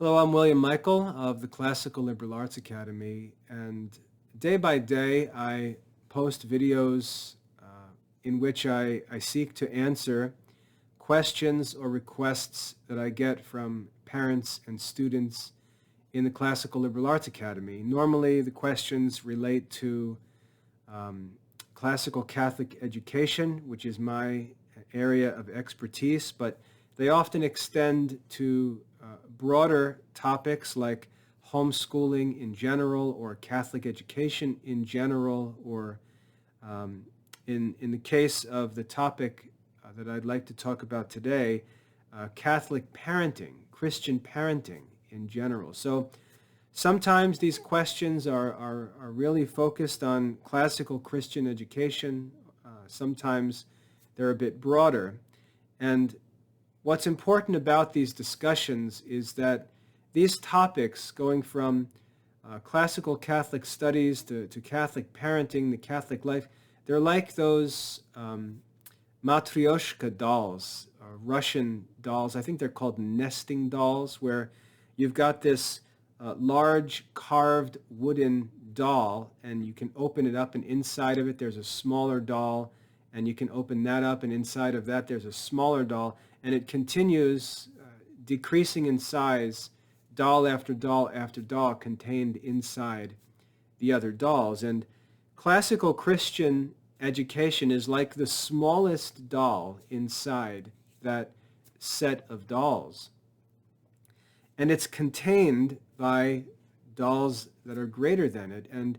Hello, I'm William Michael of the Classical Liberal Arts Academy, and day by day I post videos in which I seek to answer questions or requests that I get from parents and students in the Classical Liberal Arts Academy. Normally the questions relate to classical Catholic education, which is my area of expertise, but they often extend to broader topics like homeschooling in general or Catholic education in general, or in the case of the topic that I'd like to talk about today, Catholic parenting, Christian parenting in general. So sometimes these questions are really focused on classical Christian education. Sometimes they're a bit broader. And what's important about these discussions is that these topics, going from classical Catholic studies to Catholic parenting, the Catholic life, they're like those matryoshka dolls, Russian dolls. I think they're called nesting dolls, where you've got this large carved wooden doll, and you can open it up, and inside of it there's a smaller doll, and you can open that up, and inside of that there's a smaller doll, and it continues decreasing in size, doll after doll after doll contained inside the other dolls. And classical Christian education is like the smallest doll inside that set of dolls. And it's contained by dolls that are greater than it. And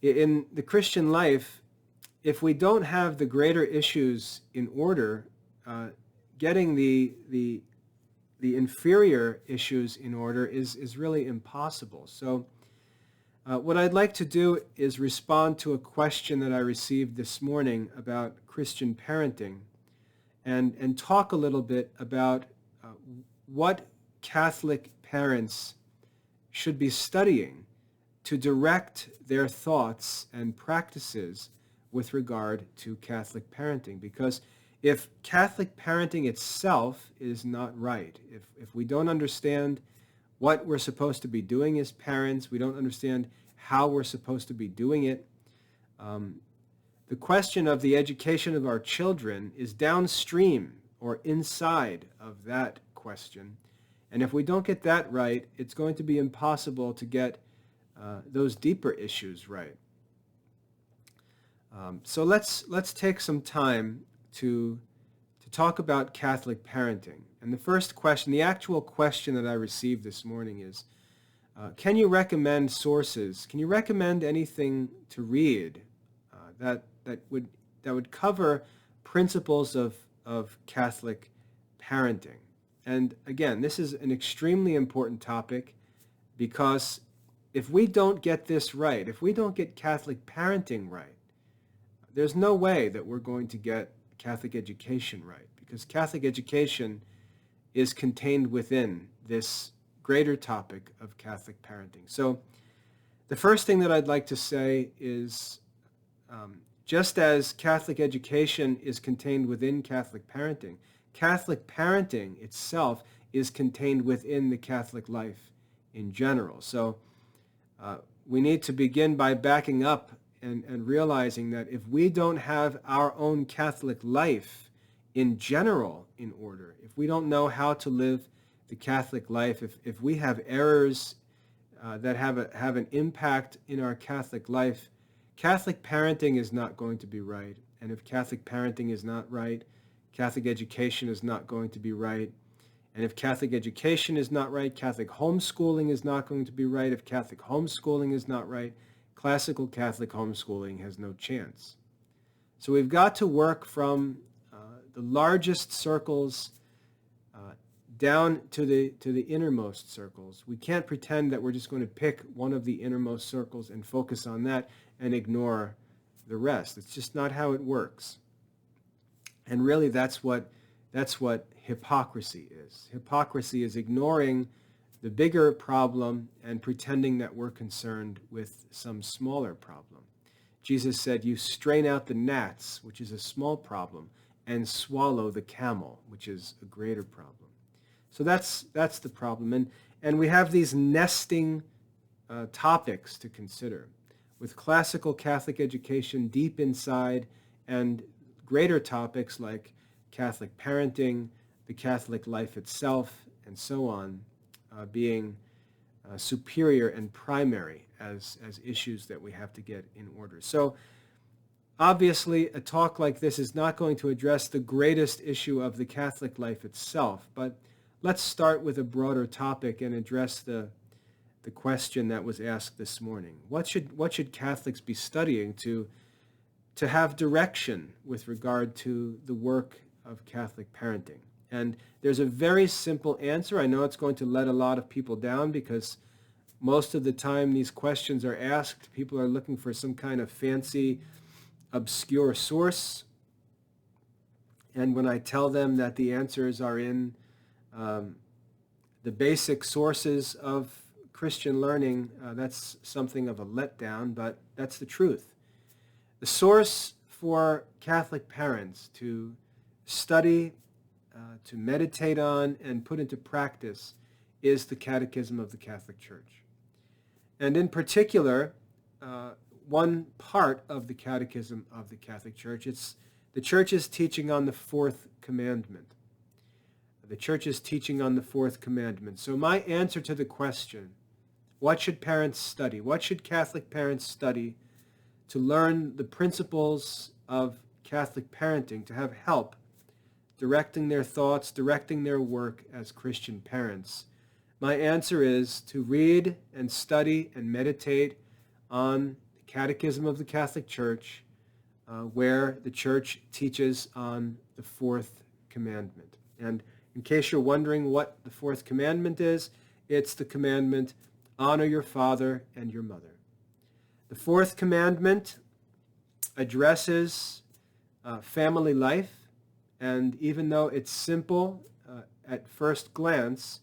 in the Christian life, if we don't have the greater issues in order, getting the inferior issues in order is really impossible. So what I'd like to do is respond to a question that I received this morning about Christian parenting, and talk a little bit about what Catholic parents should be studying to direct their thoughts and practices with regard to Catholic parenting. Because if Catholic parenting itself is not right, if we don't understand what we're supposed to be doing as parents, we don't understand how we're supposed to be doing it, the question of the education of our children is downstream or inside of that question. And if we don't get that right, it's going to be impossible to get those deeper issues right. So let's take some time to talk about Catholic parenting. And the first question, the actual question that I received this morning is, can you recommend sources? Can you recommend anything to read that would cover principles of Catholic parenting? And again, this is an extremely important topic, because if we don't get this right, if we don't get Catholic parenting right, there's no way that we're going to get Catholic education right, because Catholic education is contained within this greater topic of Catholic parenting. So the first thing that I'd like to say is, just as Catholic education is contained within Catholic parenting itself is contained within the Catholic life in general. So we need to begin by backing up and realizing that if we don't have our own Catholic life in general in order, if we don't know how to live the Catholic life, if we have errors that have an impact in our Catholic life, Catholic parenting is not going to be right. And if Catholic parenting is not right, Catholic education is not going to be right. And if Catholic education is not right, Catholic homeschooling is not going to be right. If Catholic homeschooling is not right, classical Catholic homeschooling has no chance. So we've got to work from the largest circles down to the innermost circles. We can't pretend that we're just going to pick one of the innermost circles and focus on that and ignore the rest. It's just not how it works. And really that's what hypocrisy is. Hypocrisy is ignoring the bigger problem and pretending that we're concerned with some smaller problem. Jesus said, you strain out the gnats, which is a small problem, and swallow the camel, which is a greater problem. So that's the problem. And we have these nesting topics to consider, with classical Catholic education deep inside and greater topics like Catholic parenting, the Catholic life itself, and so on, being superior and primary as issues that we have to get in order. So obviously, a talk like this is not going to address the greatest issue of the Catholic life itself, but let's start with a broader topic and address the question that was asked this morning. What should Catholics be studying to have direction with regard to the work of Catholic parenting? And there's a very simple answer. I know it's going to let a lot of people down because most of the time these questions are asked, people are looking for some kind of fancy, obscure source. And when I tell them that the answers are in the basic sources of Christian learning, that's something of a letdown, but that's the truth. The source for Catholic parents to study, to meditate on, and put into practice is the Catechism of the Catholic Church. And in particular, one part of the Catechism of the Catholic Church, it's the Church's teaching on the fourth commandment. The Church's teaching on the fourth commandment. So my answer to the question, what should parents study? What should Catholic parents study to learn the principles of Catholic parenting, to have help directing their thoughts, directing their work as Christian parents? My answer is to read and study and meditate on the Catechism of the Catholic Church, where the Church teaches on the fourth commandment. And in case you're wondering what the fourth commandment is, it's the commandment, honor your father and your mother. The fourth commandment addresses family life, and even though it's simple at first glance,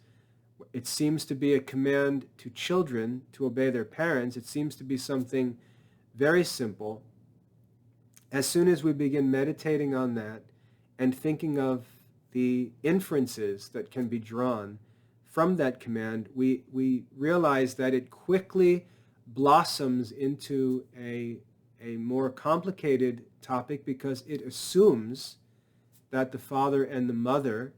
it seems to be a command to children to obey their parents. It seems to be something very simple. As soon as we begin meditating on that and thinking of the inferences that can be drawn from that command, we realize that it quickly blossoms into a more complicated topic, because it assumes that the father and the mother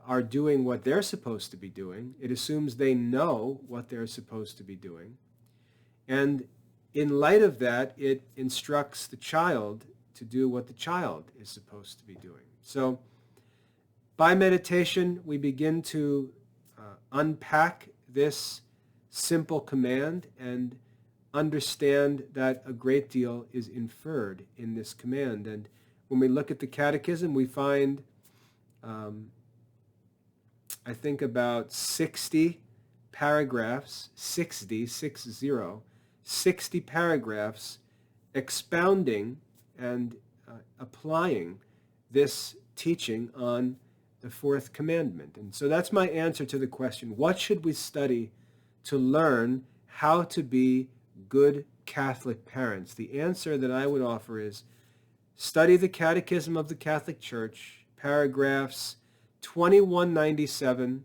are doing what they're supposed to be doing. It assumes they know what they're supposed to be doing. And in light of that, it instructs the child to do what the child is supposed to be doing. So by meditation, we begin to unpack this simple command and understand that a great deal is inferred in this command. And when we look at the Catechism, we find, I think, about 60 paragraphs, 60 paragraphs expounding and applying this teaching on the fourth commandment. And so that's my answer to the question, what should we study to learn how to be good Catholic parents? The answer that I would offer is study the Catechism of the Catholic Church, paragraphs 2197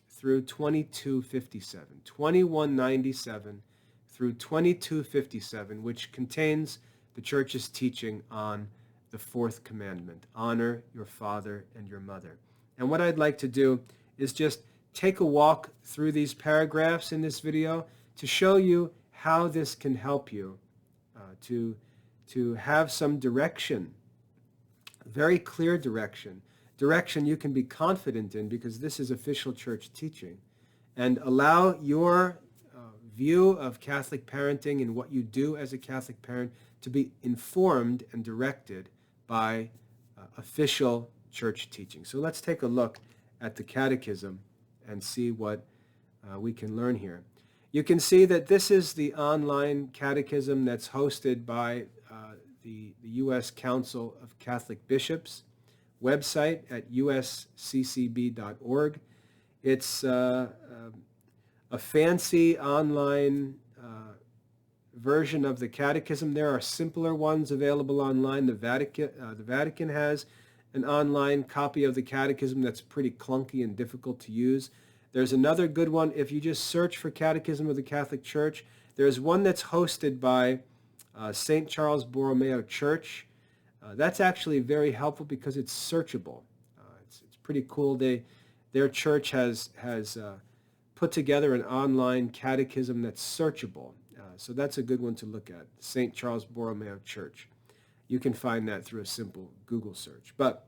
through 2257. 2197 through 2257, which contains the Church's teaching on the fourth commandment, honor your father and your mother. And what I'd like to do is just take a walk through these paragraphs in this video to show you how this can help you to have some direction, very clear direction you can be confident in, because this is official church teaching, and allow your view of Catholic parenting and what you do as a Catholic parent to be informed and directed by official church teaching. So let's take a look at the Catechism and see what we can learn here. You can see that this is the online catechism that's hosted by the U.S. Council of Catholic Bishops website at usccb.org. It's a fancy online version of the catechism. There are simpler ones available online. The Vatican has an online copy of the Catechism that's pretty clunky and difficult to use. There's another good one. If you just search for Catechism of the Catholic Church, there's one that's hosted by St. Charles Borromeo Church. That's actually very helpful because it's searchable. It's pretty cool. Their church has put together an online catechism that's searchable. So that's a good one to look at, St. Charles Borromeo Church. You can find that through a simple Google search. But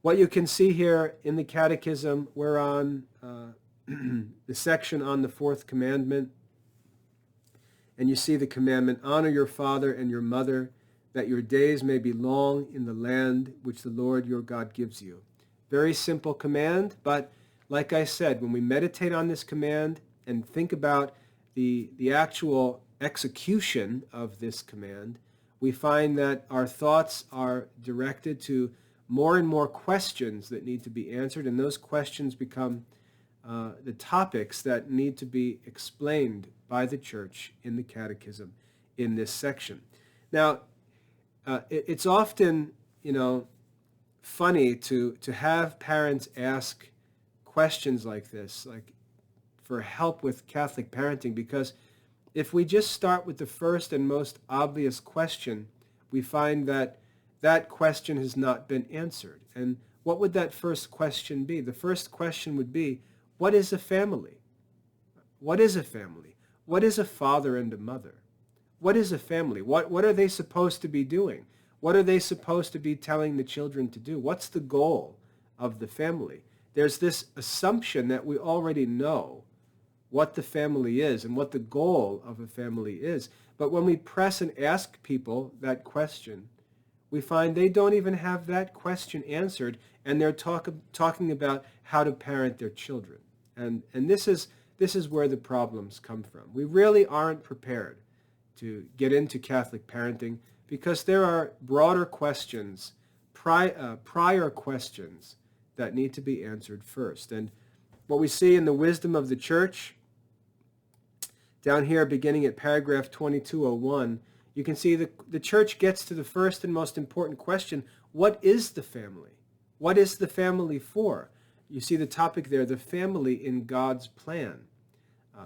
what you can see here in the catechism, we're on the section on the fourth commandment. And you see the commandment, honor your father and your mother, that your days may be long in the land which the Lord your God gives you. Very simple command, but like I said, when we meditate on this command and think about the actual execution of this command, we find that our thoughts are directed to more and more questions that need to be answered, and those questions become the topics that need to be explained by the church in the catechism in this section. Now, it's often, funny to have parents ask questions like this, like for help with Catholic parenting, because if we just start with the first and most obvious question, we find that that question has not been answered. And what would that first question be? The first question would be, what is a family? What is a family? What is a father and a mother? What is a family? What are they supposed to be doing? What are they supposed to be telling the children to do? What's the goal of the family? There's this assumption that we already know what the family is and what the goal of a family is. But when we press and ask people that question, we find they don't even have that question answered, and they're talking about how to parent their children. And this is where the problems come from. We really aren't prepared to get into Catholic parenting because there are broader questions, prior questions that need to be answered first. And what we see in the wisdom of the church, down here beginning at paragraph 2201, you can see the church gets to the first and most important question: what is the family? What is the family for? You see the topic there, the family in God's plan.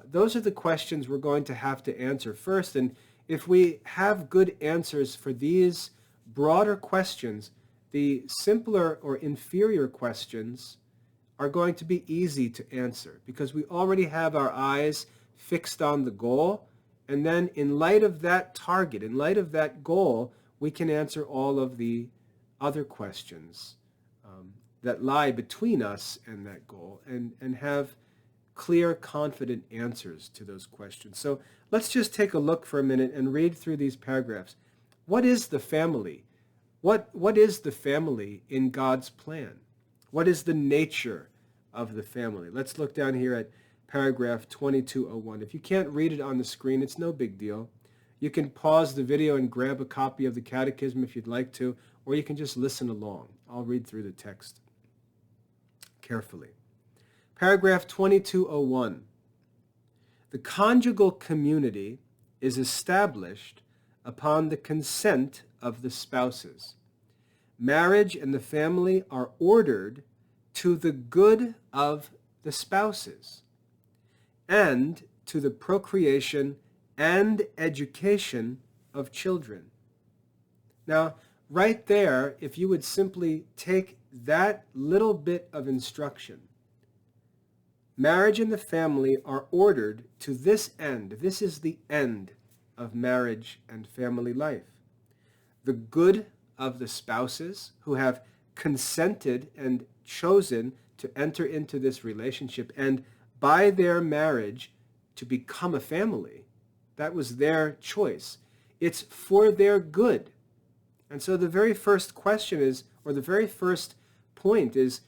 Those are the questions we're going to have to answer first. And if we have good answers for these broader questions, the simpler or inferior questions are going to be easy to answer because we already have our eyes fixed on the goal. And then in light of that target, in light of that goal, we can answer all of the other questions that lie between us and that goal and have clear, confident answers to those questions. So let's just take a look for a minute and read through these paragraphs. What is the family? What is the family in God's plan? What is the nature of the family? Let's look down here at paragraph 2201. If you can't read it on the screen, it's no big deal. You can pause the video and grab a copy of the Catechism if you'd like to, or you can just listen along. I'll read through the text carefully. Paragraph 2201. The conjugal community is established upon the consent of the spouses. Marriage and the family are ordered to the good of the spouses and to the procreation and education of children. Now, right there, if you would simply take that little bit of instruction, marriage and the family are ordered to this end. This is the end of marriage and family life. The good of the spouses who have consented and chosen to enter into this relationship and by their marriage to become a family. That was their choice. It's for their good. And so the very first question is, or the very first point is,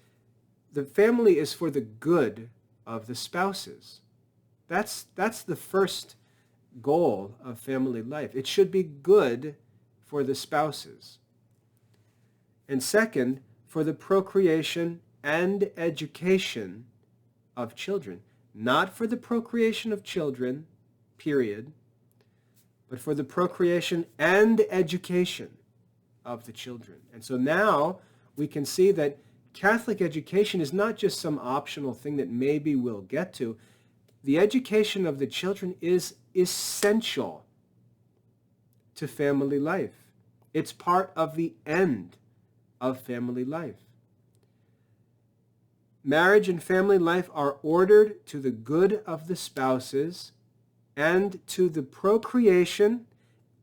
the family is for the good of the spouses. That's the first goal of family life. It should be good for the spouses. And second, for the procreation and education of children. Not for the procreation of children, period, but for the procreation and education of the children. And so now we can see that Catholic education is not just some optional thing that maybe we'll get to. The education of the children is essential to family life. It's part of the end of family life. Marriage and family life are ordered to the good of the spouses and to the procreation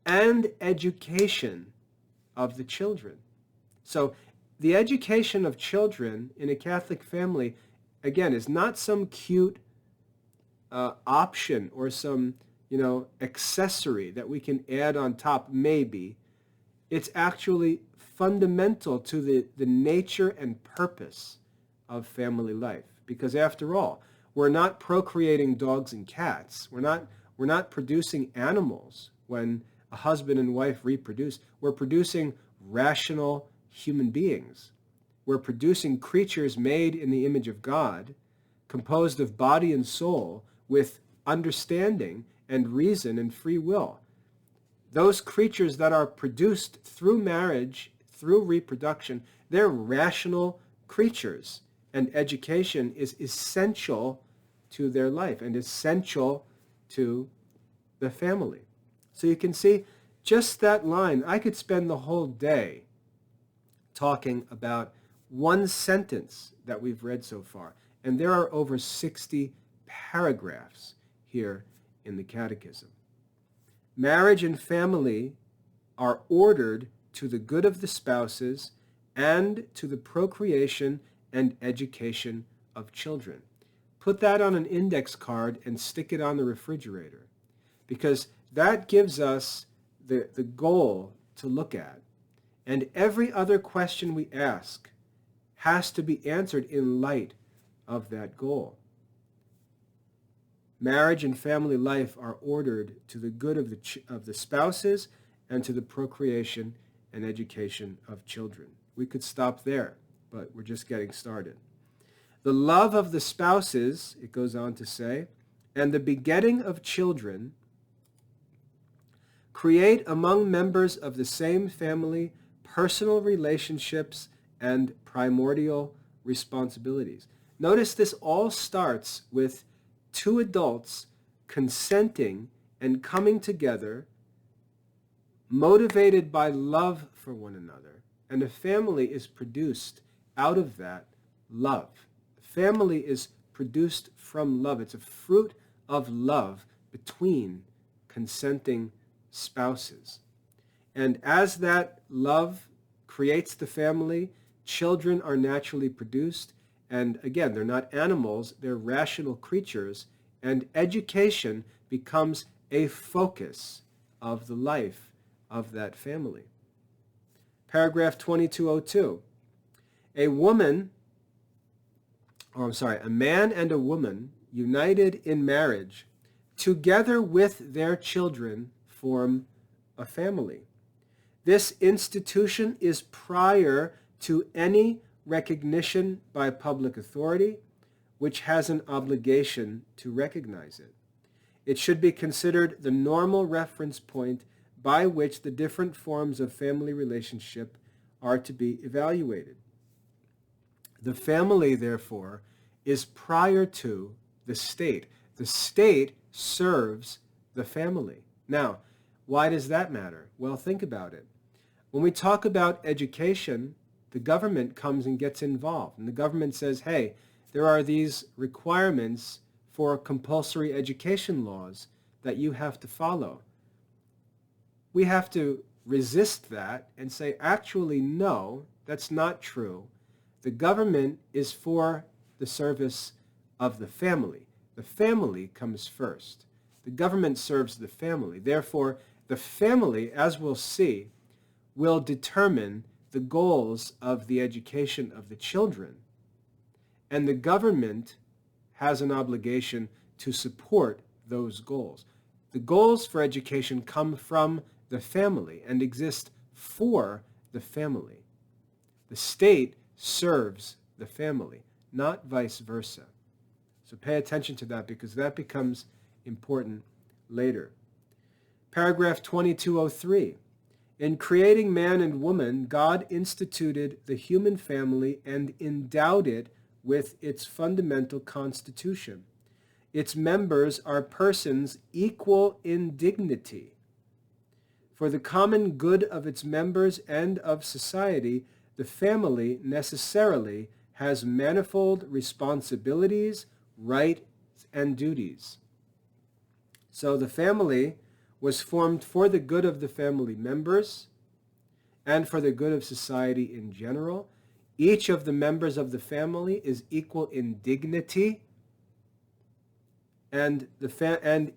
and education of the children. So the education of children in a Catholic family, again, is not some cute option or some, accessory that we can add on top, maybe. It's actually fundamental to the nature and purpose of family life. Because after all, we're not procreating dogs and cats. We're not producing animals when a husband and wife reproduce. We're producing rational human beings. We're producing creatures made in the image of God, composed of body and soul, with understanding and reason and free will. Those creatures that are produced through marriage, through reproduction, they're rational creatures. And education is essential to their life and essential to the family. So you can see just that line. I could spend the whole day talking about one sentence that we've read so far. And there are over 60 paragraphs here in the Catechism. Marriage and family are ordered to the good of the spouses and to the procreation and education of children. Put that on an index card and stick it on the refrigerator, because that gives us the goal to look at. And every other question we ask has to be answered in light of that goal. Marriage and family life are ordered to the good of the spouses and to the procreation and education of children. We could stop there, but we're just getting started. The love of the spouses, it goes on to say, and the begetting of children create among members of the same family personal relationships and primordial responsibilities. Notice this all starts with two adults consenting and coming together, motivated by love for one another. And a family is produced out of that love. Family is produced from love. It's a fruit of love between consenting spouses. And as that love creates the family, children are naturally produced. And again, they're not animals, they're rational creatures. And education becomes a focus of the life of that family. Paragraph 2202. A man and a woman united in marriage, together with their children, form a family. This institution is prior to any recognition by public authority, which has an obligation to recognize it. It should be considered the normal reference point by which the different forms of family relationship are to be evaluated. The family, therefore, is prior to the state. The state serves the family. Now, why does that matter? Well, think about it. When we talk about education, the government comes and gets involved. And the government says, hey, there are these requirements for compulsory education laws that you have to follow. We have to resist that and say, actually, no, that's not true. The government is for the service of the family. The family comes first. The government serves the family. Therefore, the family, as we'll see, will determine the goals of the education of the children. And the government has an obligation to support those goals. The goals for education come from the family and exist for the family. The state serves the family, not vice versa. So pay attention to that, because that becomes important later. Paragraph 2203. In creating man and woman, God instituted the human family and endowed it with its fundamental constitution. Its members are persons equal in dignity. For the common good of its members and of society, the family necessarily has manifold responsibilities, rights, and duties. So the family was formed for the good of the family members and for the good of society in general. Each of the members of the family is equal in dignity, and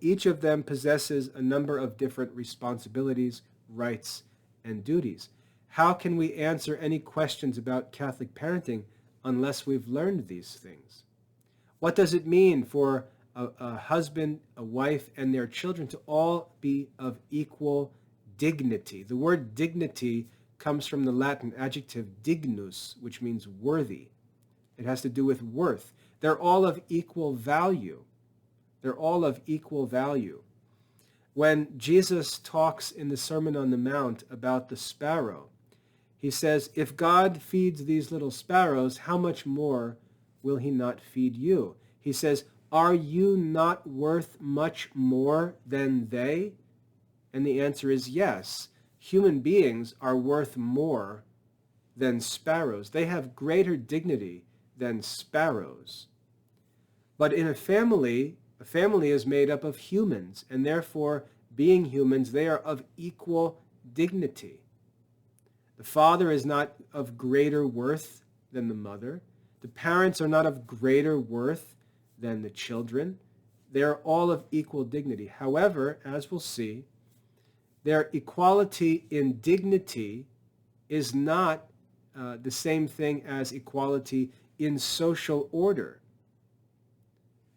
each of them possesses a number of different responsibilities, rights, and duties. How can we answer any questions about Catholic parenting unless we've learned these things? What does it mean for a husband, a wife, and their children to all be of equal dignity? The word dignity comes from the Latin adjective dignus, which means worthy. It has to do with worth. They're all of equal value. They're all of equal value. When Jesus talks in the Sermon on the Mount about the sparrow, he says, if God feeds these little sparrows, how much more will he not feed you? He says, are you not worth much more than they? And the answer is yes. Human beings are worth more than sparrows. They have greater dignity than sparrows. But in a family is made up of humans, and therefore, being humans, they are of equal dignity. The father is not of greater worth than the mother. The parents are not of greater worth than the children. They are all of equal dignity. However, as we'll see, their equality in dignity is not the same thing as equality in social order.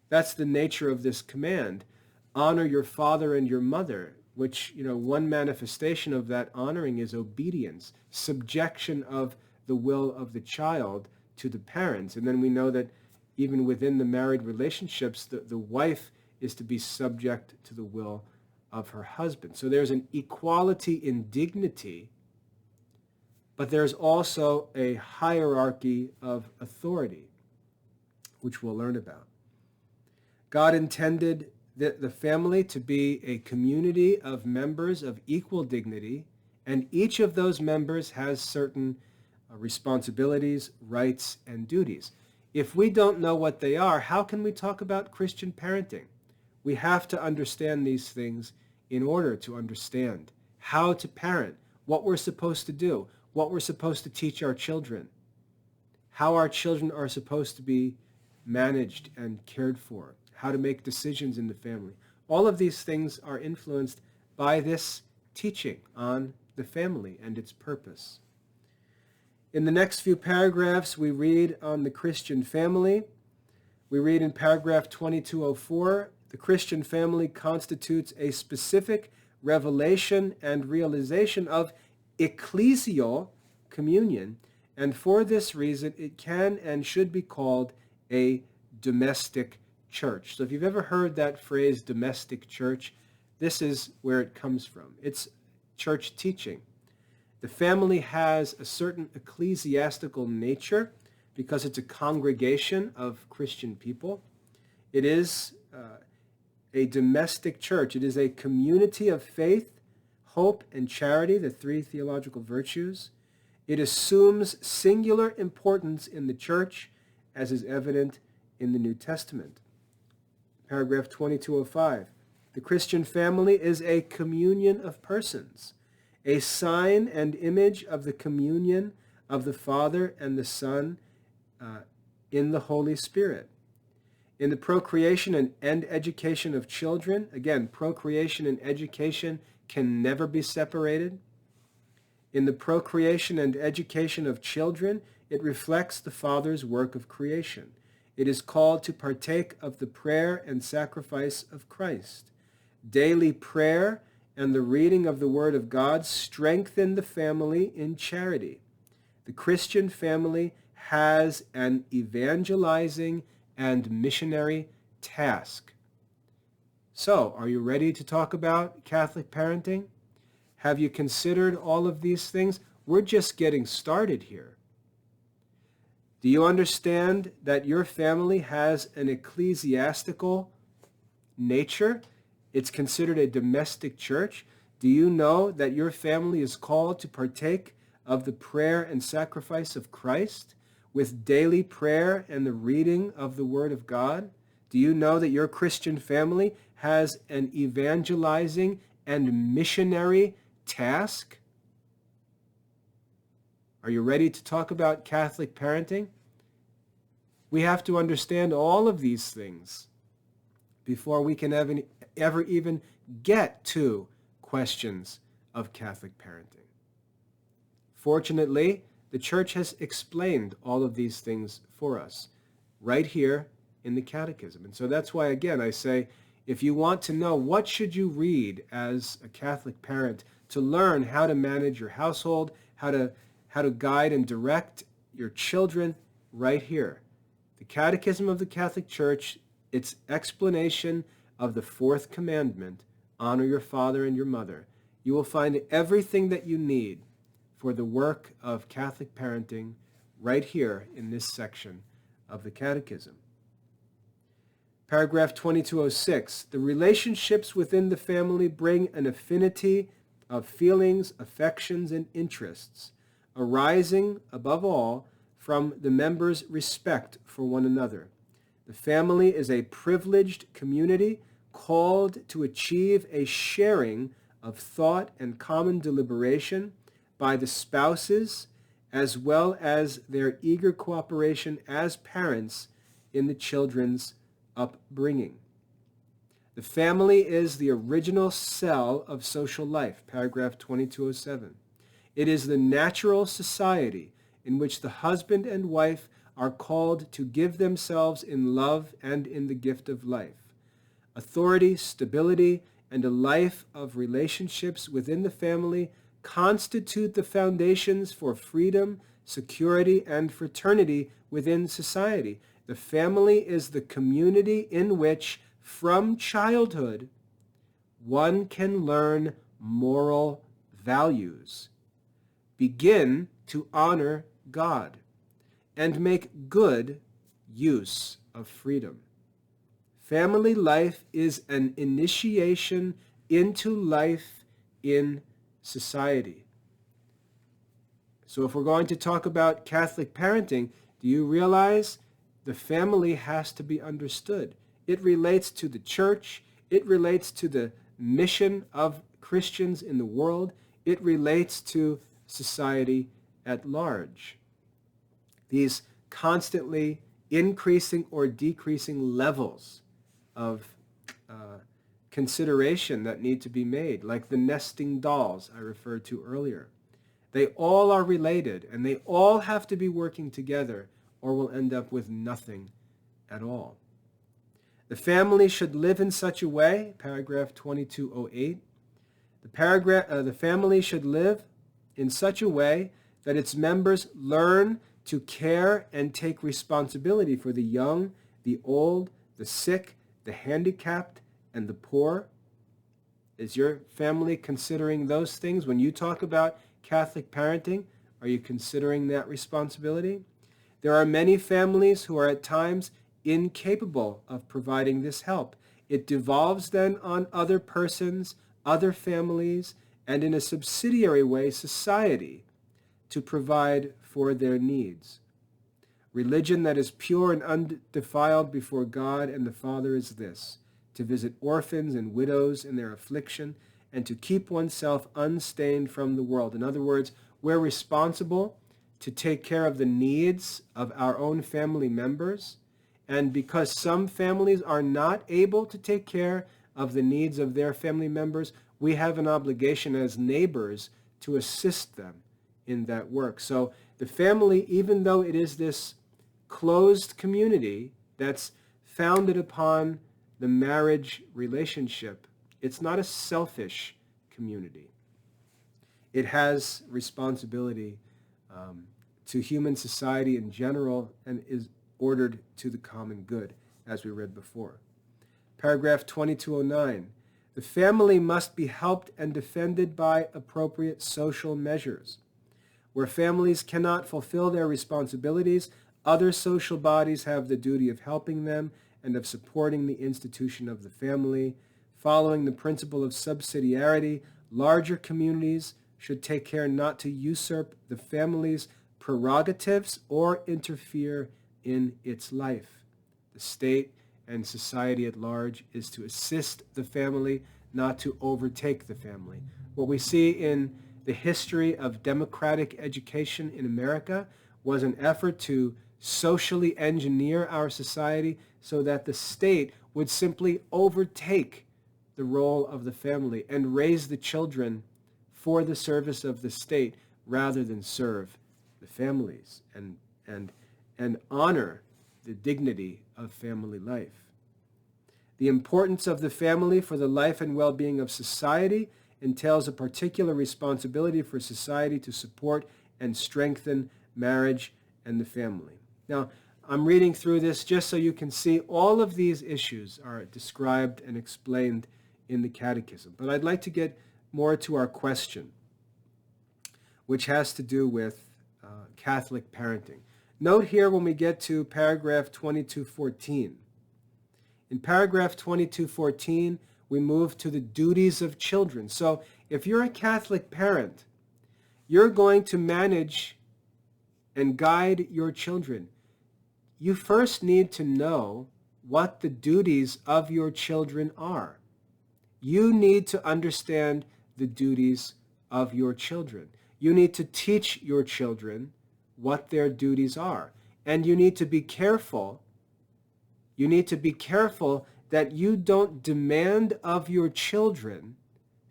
That's the nature of this command. Honor your father and your mother, which, one manifestation of that honoring is obedience, subjection of the will of the child to the parents. And then we know that even within the married relationships, the wife is to be subject to the will of her husband. So there's an equality in dignity, but there's also a hierarchy of authority, which we'll learn about. God intended the family to be a community of members of equal dignity, and each of those members has certain responsibilities, rights, and duties. If we don't know what they are, how can we talk about Christian parenting? We have to understand these things in order to understand how to parent, what we're supposed to do, what we're supposed to teach our children, how our children are supposed to be managed and cared for, how to make decisions in the family. All of these things are influenced by this teaching on the family and its purpose. In the next few paragraphs, we read on the Christian family. We read in paragraph 2204, the Christian family constitutes a specific revelation and realization of ecclesial communion, and for this reason, it can and should be called a domestic church. So if you've ever heard that phrase, domestic church, this is where it comes from. It's church teaching. The family has a certain ecclesiastical nature because it's a congregation of Christian people. It is a domestic church. It is a community of faith, hope, and charity, the three theological virtues. It assumes singular importance in the church, as is evident in the New Testament. Paragraph 2205. The Christian family is a communion of persons, a sign and image of the communion of the Father and the Son in the Holy Spirit. In the procreation and education of children, again, procreation and education can never be separated. In the procreation and education of children, it reflects the Father's work of creation. It is called to partake of the prayer and sacrifice of Christ. Daily prayer and the reading of the Word of God strengthen the family in charity. The Christian family has an evangelizing and missionary task. So, are you ready to talk about Catholic parenting? Have you considered all of these things? We're just getting started here. Do you understand that your family has an ecclesiastical nature? It's considered a domestic church. Do you know that your family is called to partake of the prayer and sacrifice of Christ with daily prayer and the reading of the Word of God? Do you know that your Christian family has an evangelizing and missionary task? Are you ready to talk about Catholic parenting? We have to understand all of these things before we can ever even get to questions of Catholic parenting. Fortunately, the Church has explained all of these things for us right here in the Catechism. And so that's why, again, I say, if you want to know what should you read as a Catholic parent to learn how to manage your household, how to guide and direct your children, right here. The Catechism of the Catholic Church, its explanation of the fourth commandment, honor your father and your mother. You will find everything that you need for the work of Catholic parenting right here in this section of the Catechism. Paragraph 2206, the relationships within the family bring an affinity of feelings, affections, and interests, arising, above all, from the members' respect for one another. The family is a privileged community called to achieve a sharing of thought and common deliberation by the spouses, as well as their eager cooperation as parents in the children's upbringing. The family is the original cell of social life, paragraph 2207. It is the natural society in which the husband and wife are called to give themselves in love and in the gift of life. Authority, stability, and a life of relationships within the family constitute the foundations for freedom, security, and fraternity within society. The family is the community in which, from childhood, one can learn moral values, begin to honor God, and make good use of freedom. Family life is an initiation into life in society. So if we're going to talk about Catholic parenting, do you realize the family has to be understood? It relates to the church. It relates to the mission of Christians in the world. It relates to society at large. These constantly increasing or decreasing levels of consideration that need to be made, like the nesting dolls I referred to earlier. They all are related, and they all have to be working together, or we'll end up with nothing at all. The family should live in such a way, paragraph 2208, the family should live in such a way that its members learn to care and take responsibility for the young, the old, the sick, the handicapped, and the poor. Is your family considering those things? When you talk about Catholic parenting, are you considering that responsibility? There are many families who are at times incapable of providing this help. It devolves then on other persons, other families, and in a subsidiary way, society, to provide for their needs. Religion that is pure and undefiled before God and the Father is this: to visit orphans and widows in their affliction, and to keep oneself unstained from the world. In other words, we're responsible to take care of the needs of our own family members, and because some families are not able to take care of the needs of their family members, we have an obligation as neighbors to assist them in that work. So the family, even though it is this closed community that's founded upon the marriage relationship, it's not a selfish community. It has responsibility to human society in general and is ordered to the common good, as we read before. Paragraph 2209. The family must be helped and defended by appropriate social measures. Where families cannot fulfill their responsibilities, other social bodies have the duty of helping them and of supporting the institution of the family. Following the principle of subsidiarity, larger communities should take care not to usurp the family's prerogatives or interfere in its life. The state and society at large is to assist the family, not to overtake the family. What we see in the history of democratic education in America was an effort to socially engineer our society so that the state would simply overtake the role of the family and raise the children for the service of the state rather than serve the families and honor the dignity of family life. The importance of the family for the life and well-being of society entails a particular responsibility for society to support and strengthen marriage and the family. Now, I'm reading through this just so you can see all of these issues are described and explained in the Catechism. But I'd like to get more to our question, which has to do with Catholic parenting. Note here when we get to paragraph 2214. In paragraph 2214, we move to the duties of children. So if you're a Catholic parent, you're going to manage and guide your children. You first need to know what the duties of your children are. You need to understand the duties of your children. You need to teach your children what their duties are. And you need to be careful. You need to be careful that you don't demand of your children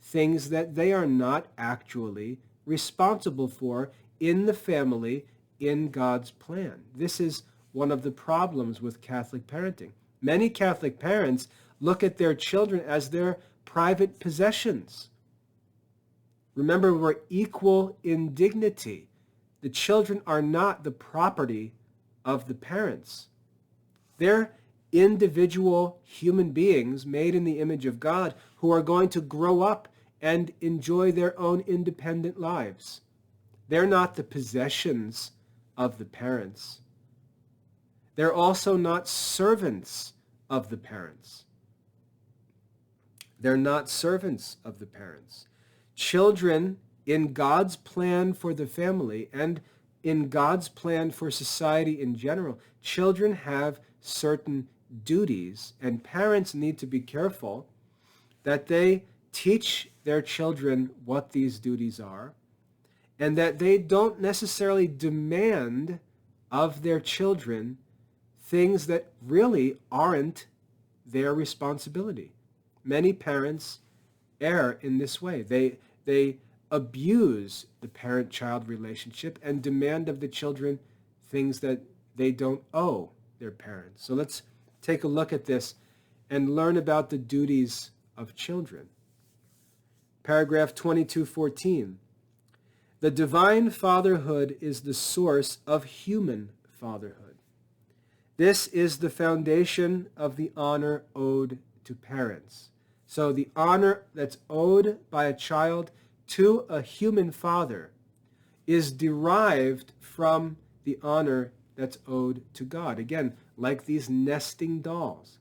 things that they are not actually responsible for in the family, in God's plan. This is one of the problems with Catholic parenting. Many Catholic parents look at their children as their private possessions. Remember, we're equal in dignity. The children are not the property of the parents. They're individual human beings made in the image of God who are going to grow up and enjoy their own independent lives. They're not the possessions of the parents. They're also not servants of the parents. They're not servants of the parents. Children, in God's plan for the family and in God's plan for society in general, children have certain duties, and parents need to be careful that they teach their children what these duties are, and that they don't necessarily demand of their children things that really aren't their responsibility. Many parents err in this way. They abuse the parent-child relationship and demand of the children things that they don't owe their parents. So let's take a look at this and learn about the duties of children. Paragraph 2214. The divine fatherhood is the source of human fatherhood. This is the foundation of the honor owed to parents. So the honor that's owed by a child to a human father is derived from the honor that's owed to God. Again, like these nesting dolls.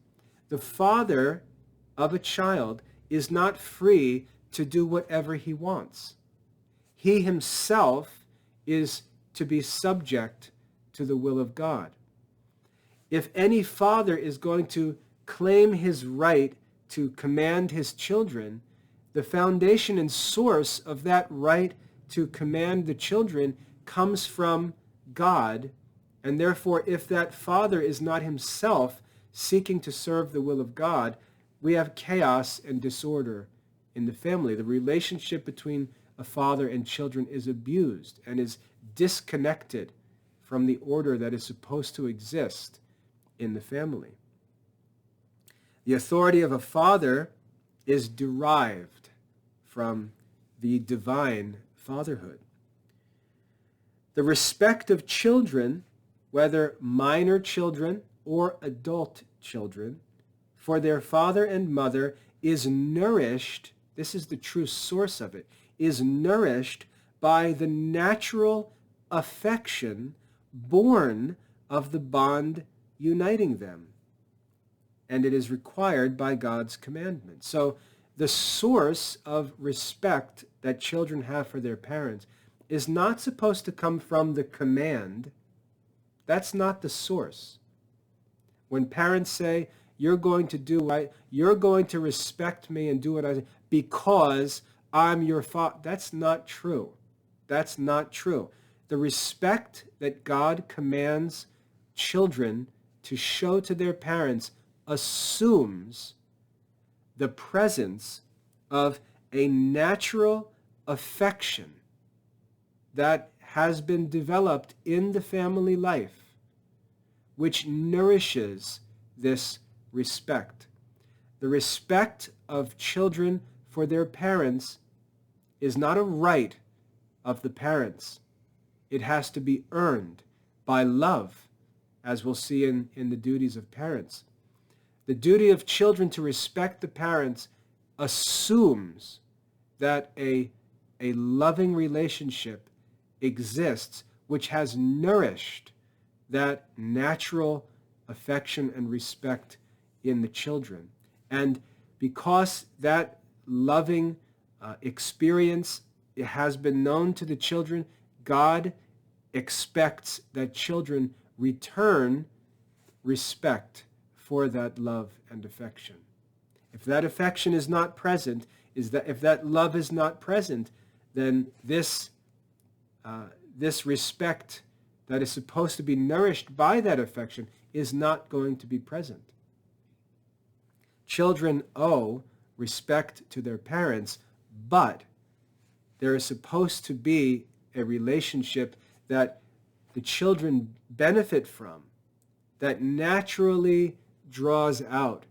The father of a child is not free to do whatever he wants. He himself is to be subject to the will of God. If any father is going to claim his right to command his children, the foundation and source of that right to command the children comes from God, and therefore if that father is not himself seeking to serve the will of God, we have chaos and disorder in the family. The relationship between a father and children is abused and is disconnected from the order that is supposed to exist in the family. The authority of a father is derived from the divine fatherhood. The respect of children, whether minor children or adult children, for their father and mother is nourished, this is the true source of it, is nourished by the natural affection born of the bond uniting them. And it is required by God's commandment. So the source of respect that children have for their parents is not supposed to come from the command. That's not the source. When parents say, you're going to do what you're going to respect me and do what I say because I'm your father, that's not true. That's not true. The respect that God commands children to show to their parents assumes the presence of a natural affection that has been developed in the family life, which nourishes this respect. The respect of children for their parents is not a right of the parents. It has to be earned by love, as we'll see in the duties of parents. The duty of children to respect the parents assumes that a loving relationship exists which has nourished that natural affection and respect in the children. And because that loving experience has been known to the children, God expects that children return respect for that love and affection. If that affection is not present, if that love is not present, then this respect that is supposed to be nourished by that affection is not going to be present. Children owe respect to their parents, but there is supposed to be a relationship that the children benefit from that naturally draws out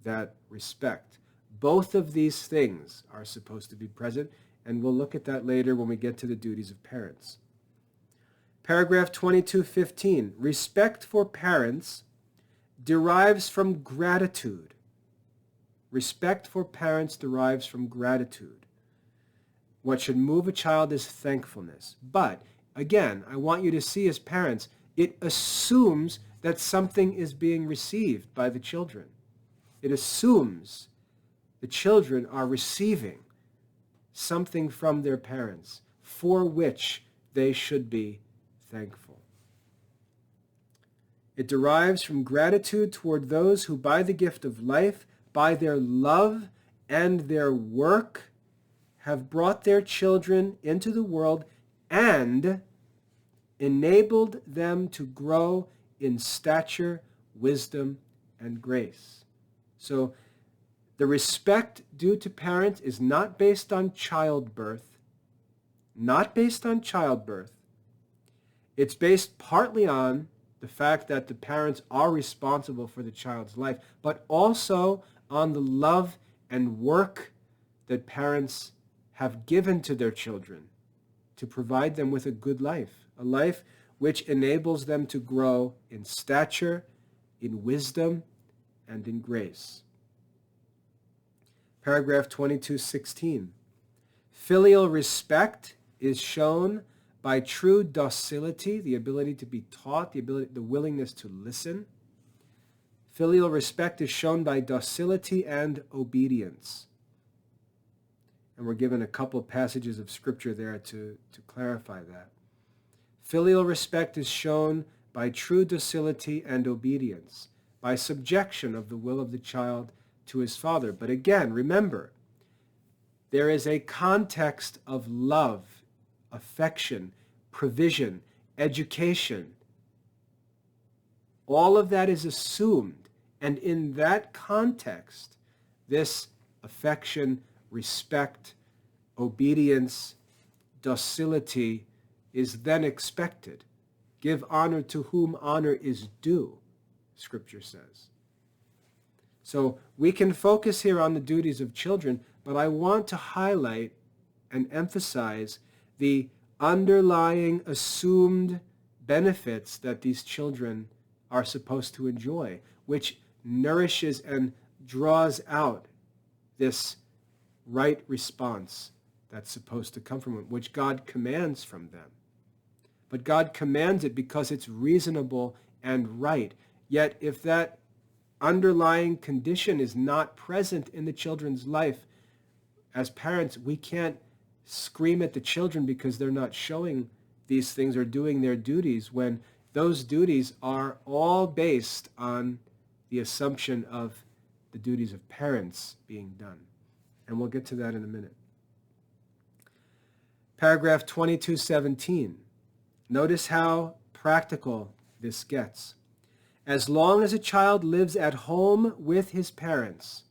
that respect. Both of these things are supposed to be present, and we'll look at that later when we get to the duties of parents. Paragraph 22:15, respect for parents derives from gratitude. Respect for parents derives from gratitude. What should move a child is thankfulness. But, again, I want you to see as parents, it assumes that something is being received by the children. It assumes the children are receiving something from their parents for which they should be thankful. It derives from gratitude toward those who by the gift of life, by their love and their work, have brought their children into the world and enabled them to grow in stature, wisdom, and grace. So the respect due to parents is not based on childbirth, not based on childbirth. It's based partly on the fact that the parents are responsible for the child's life, but also on the love and work that parents have given to their children to provide them with a good life, a life which enables them to grow in stature, in wisdom, and in grace. Paragraph 22:16. Filial respect is shown by true docility, the ability to be taught, the willingness to listen. Filial respect is shown by docility and obedience. And we're given a couple passages of scripture there to clarify that. Filial respect is shown by true docility and obedience, by subjection of the will of the child to his father. But again, remember, there is a context of love, affection, provision, education. All of that is assumed. And in that context, this affection, respect, obedience, docility is then expected. Give honor to whom honor is due, Scripture says. So we can focus here on the duties of children, but I want to highlight and emphasize the underlying assumed benefits that these children are supposed to enjoy, which nourishes and draws out this right response that's supposed to come from them, which God commands from them. But God commands it because it's reasonable and right. Yet if that underlying condition is not present in the children's life, as parents, we can't scream at the children because they're not showing these things or doing their duties, when those duties are all based on the assumption of the duties of parents being done. And we'll get to that in a minute. Paragraph 2217. Notice how practical this gets. As long as a child lives at home with his parents,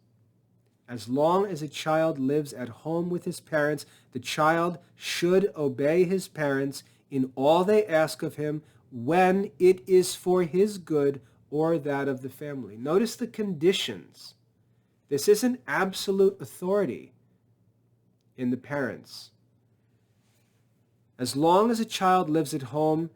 as long as a child lives at home with his parents, the child should obey his parents in all they ask of him when it is for his good or that of the family. Notice the conditions. This isn't absolute authority in the parents. As long as a child lives at home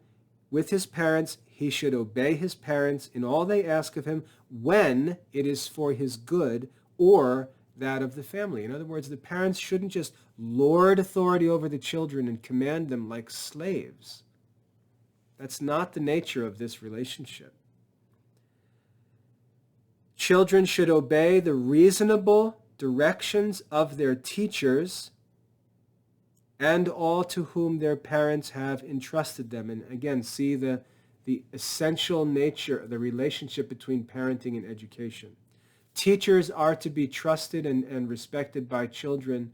with his parents, he should obey his parents in all they ask of him when it is for his good or that of the family. In other words, the parents shouldn't just lord authority over the children and command them like slaves. That's not the nature of this relationship. Children should obey the reasonable directions of their teachers and all to whom their parents have entrusted them. And again, see the essential nature of the relationship between parenting and education. Teachers are to be trusted and respected by children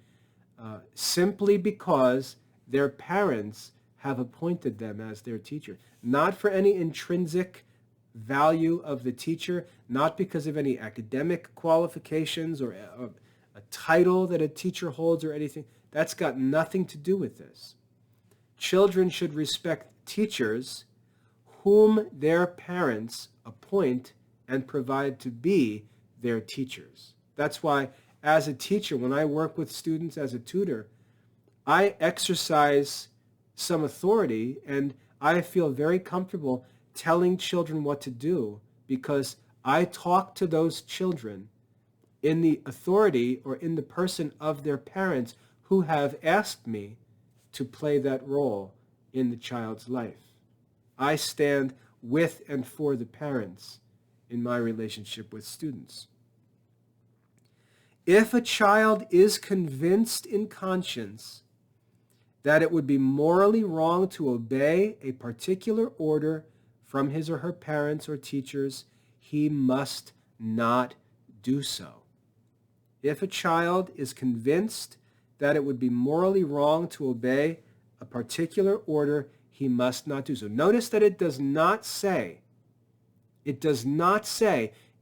simply because their parents have appointed them as their teacher. Not for any intrinsic value of the teacher, not because of any academic qualifications or a title that a teacher holds or anything. That's got nothing to do with this. Children should respect teachers whom their parents appoint and provide to be their teachers. That's why, as a teacher, when I work with students as a tutor, I exercise some authority, and I feel very comfortable telling children what to do because I talk to those children in the authority or in the person of their parents who have asked me to play that role in the child's life. I stand with and for the parents in my relationship with students. If a child is convinced in conscience that it would be morally wrong to obey a particular order from his or her parents or teachers, he must not do so. If a child is convinced that it would be morally wrong to obey a particular order, he must not do so. Notice that it does not say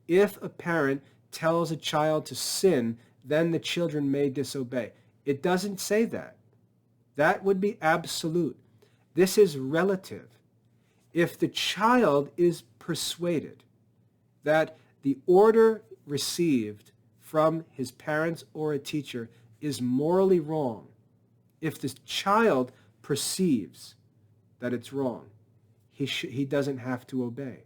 if a parent tells a child to sin, then the children may disobey. It doesn't say that. That would be absolute. This is relative. If the child is persuaded that the order received from his parents or a teacher is morally wrong, if the child perceives that it's wrong, he doesn't have to obey.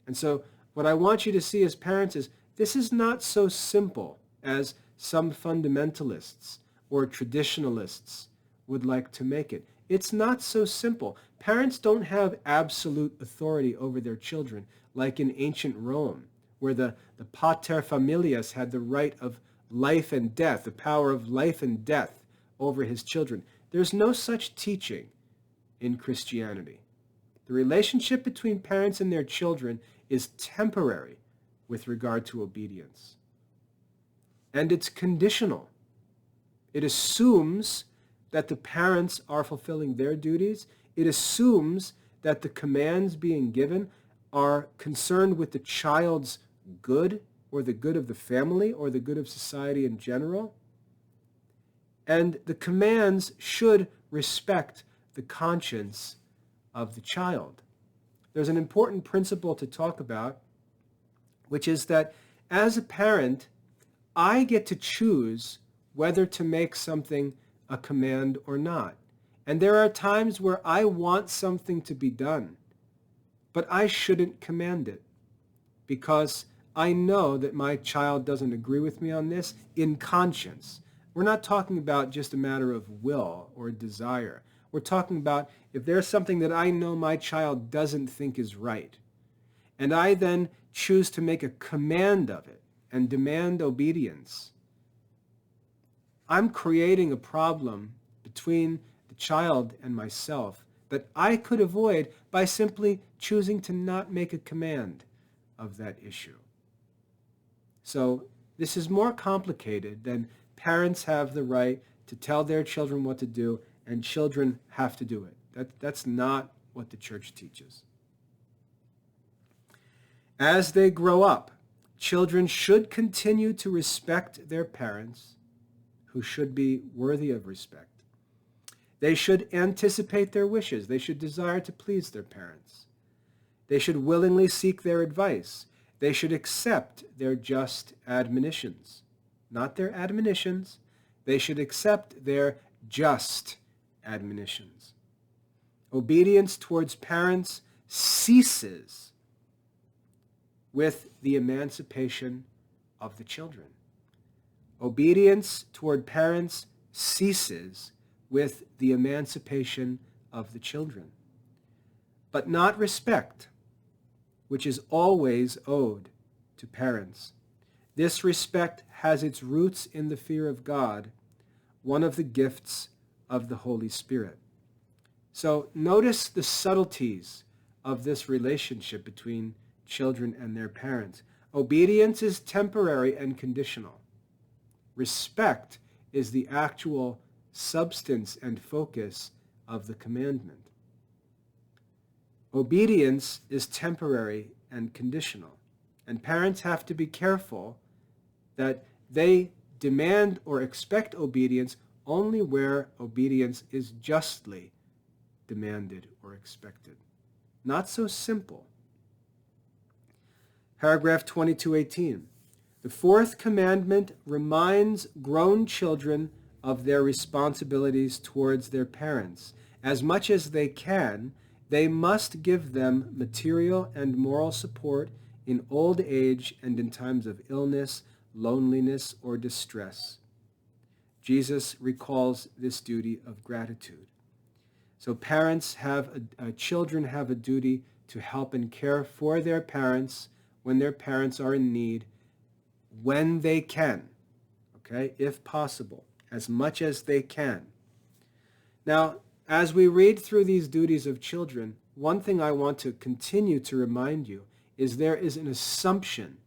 And so what I want you to see as parents is this is not so simple as some fundamentalists or traditionalists would like to make it. It's not so simple. Parents don't have absolute authority over their children like in ancient Rome, where the pater familias had the right of life and death, the power of life and death over his children. There's no such teaching in Christianity. The relationship between parents and their children is temporary with regard to obedience. And it's conditional. It assumes that the parents are fulfilling their duties. It assumes that the commands being given are concerned with the child's good or the good of the family or the good of society in general. And the commands should respect the conscience of the child. There's an important principle to talk about, which is that as a parent, I get to choose whether to make something a command or not. And there are times where I want something to be done, but I shouldn't command it because I know that my child doesn't agree with me on this in conscience. We're not talking about just a matter of will or desire. We're talking about if there's something that I know my child doesn't think is right, and I then choose to make a command of it and demand obedience, I'm creating a problem between the child and myself that I could avoid by simply choosing to not make a command of that issue. So this is more complicated than parents have the right to tell their children what to do and children have to do it. That's not what the church teaches. As they grow up, children should continue to respect their parents, who should be worthy of respect. They should anticipate their wishes. They should desire to please their parents. They should willingly seek their advice. They should accept their just admonitions. Not their admonitions. They should accept their just admonitions. Obedience towards parents ceases with the emancipation of the children. Obedience toward parents ceases with the emancipation of the children. But not respect, which is always owed to parents. This respect has its roots in the fear of God, one of the gifts of the Holy Spirit. So notice the subtleties of this relationship between children and their parents. Obedience is temporary and conditional. Respect is the actual substance and focus of the commandment. Obedience is temporary and conditional, and parents have to be careful that they demand or expect obedience only where obedience is justly demanded or expected. Not so simple. Paragraph 22:18. The fourth commandment reminds grown children of their responsibilities towards their parents. As much as they can, they must give them material and moral support in old age and in times of illness, loneliness, or distress. Jesus recalls this duty of gratitude. So parents children have a duty to help and care for their parents when their parents are in need, when they can, okay, if possible, as much as they can. Now, as we read through these duties of children, one thing I want to continue to remind you is there is an assumption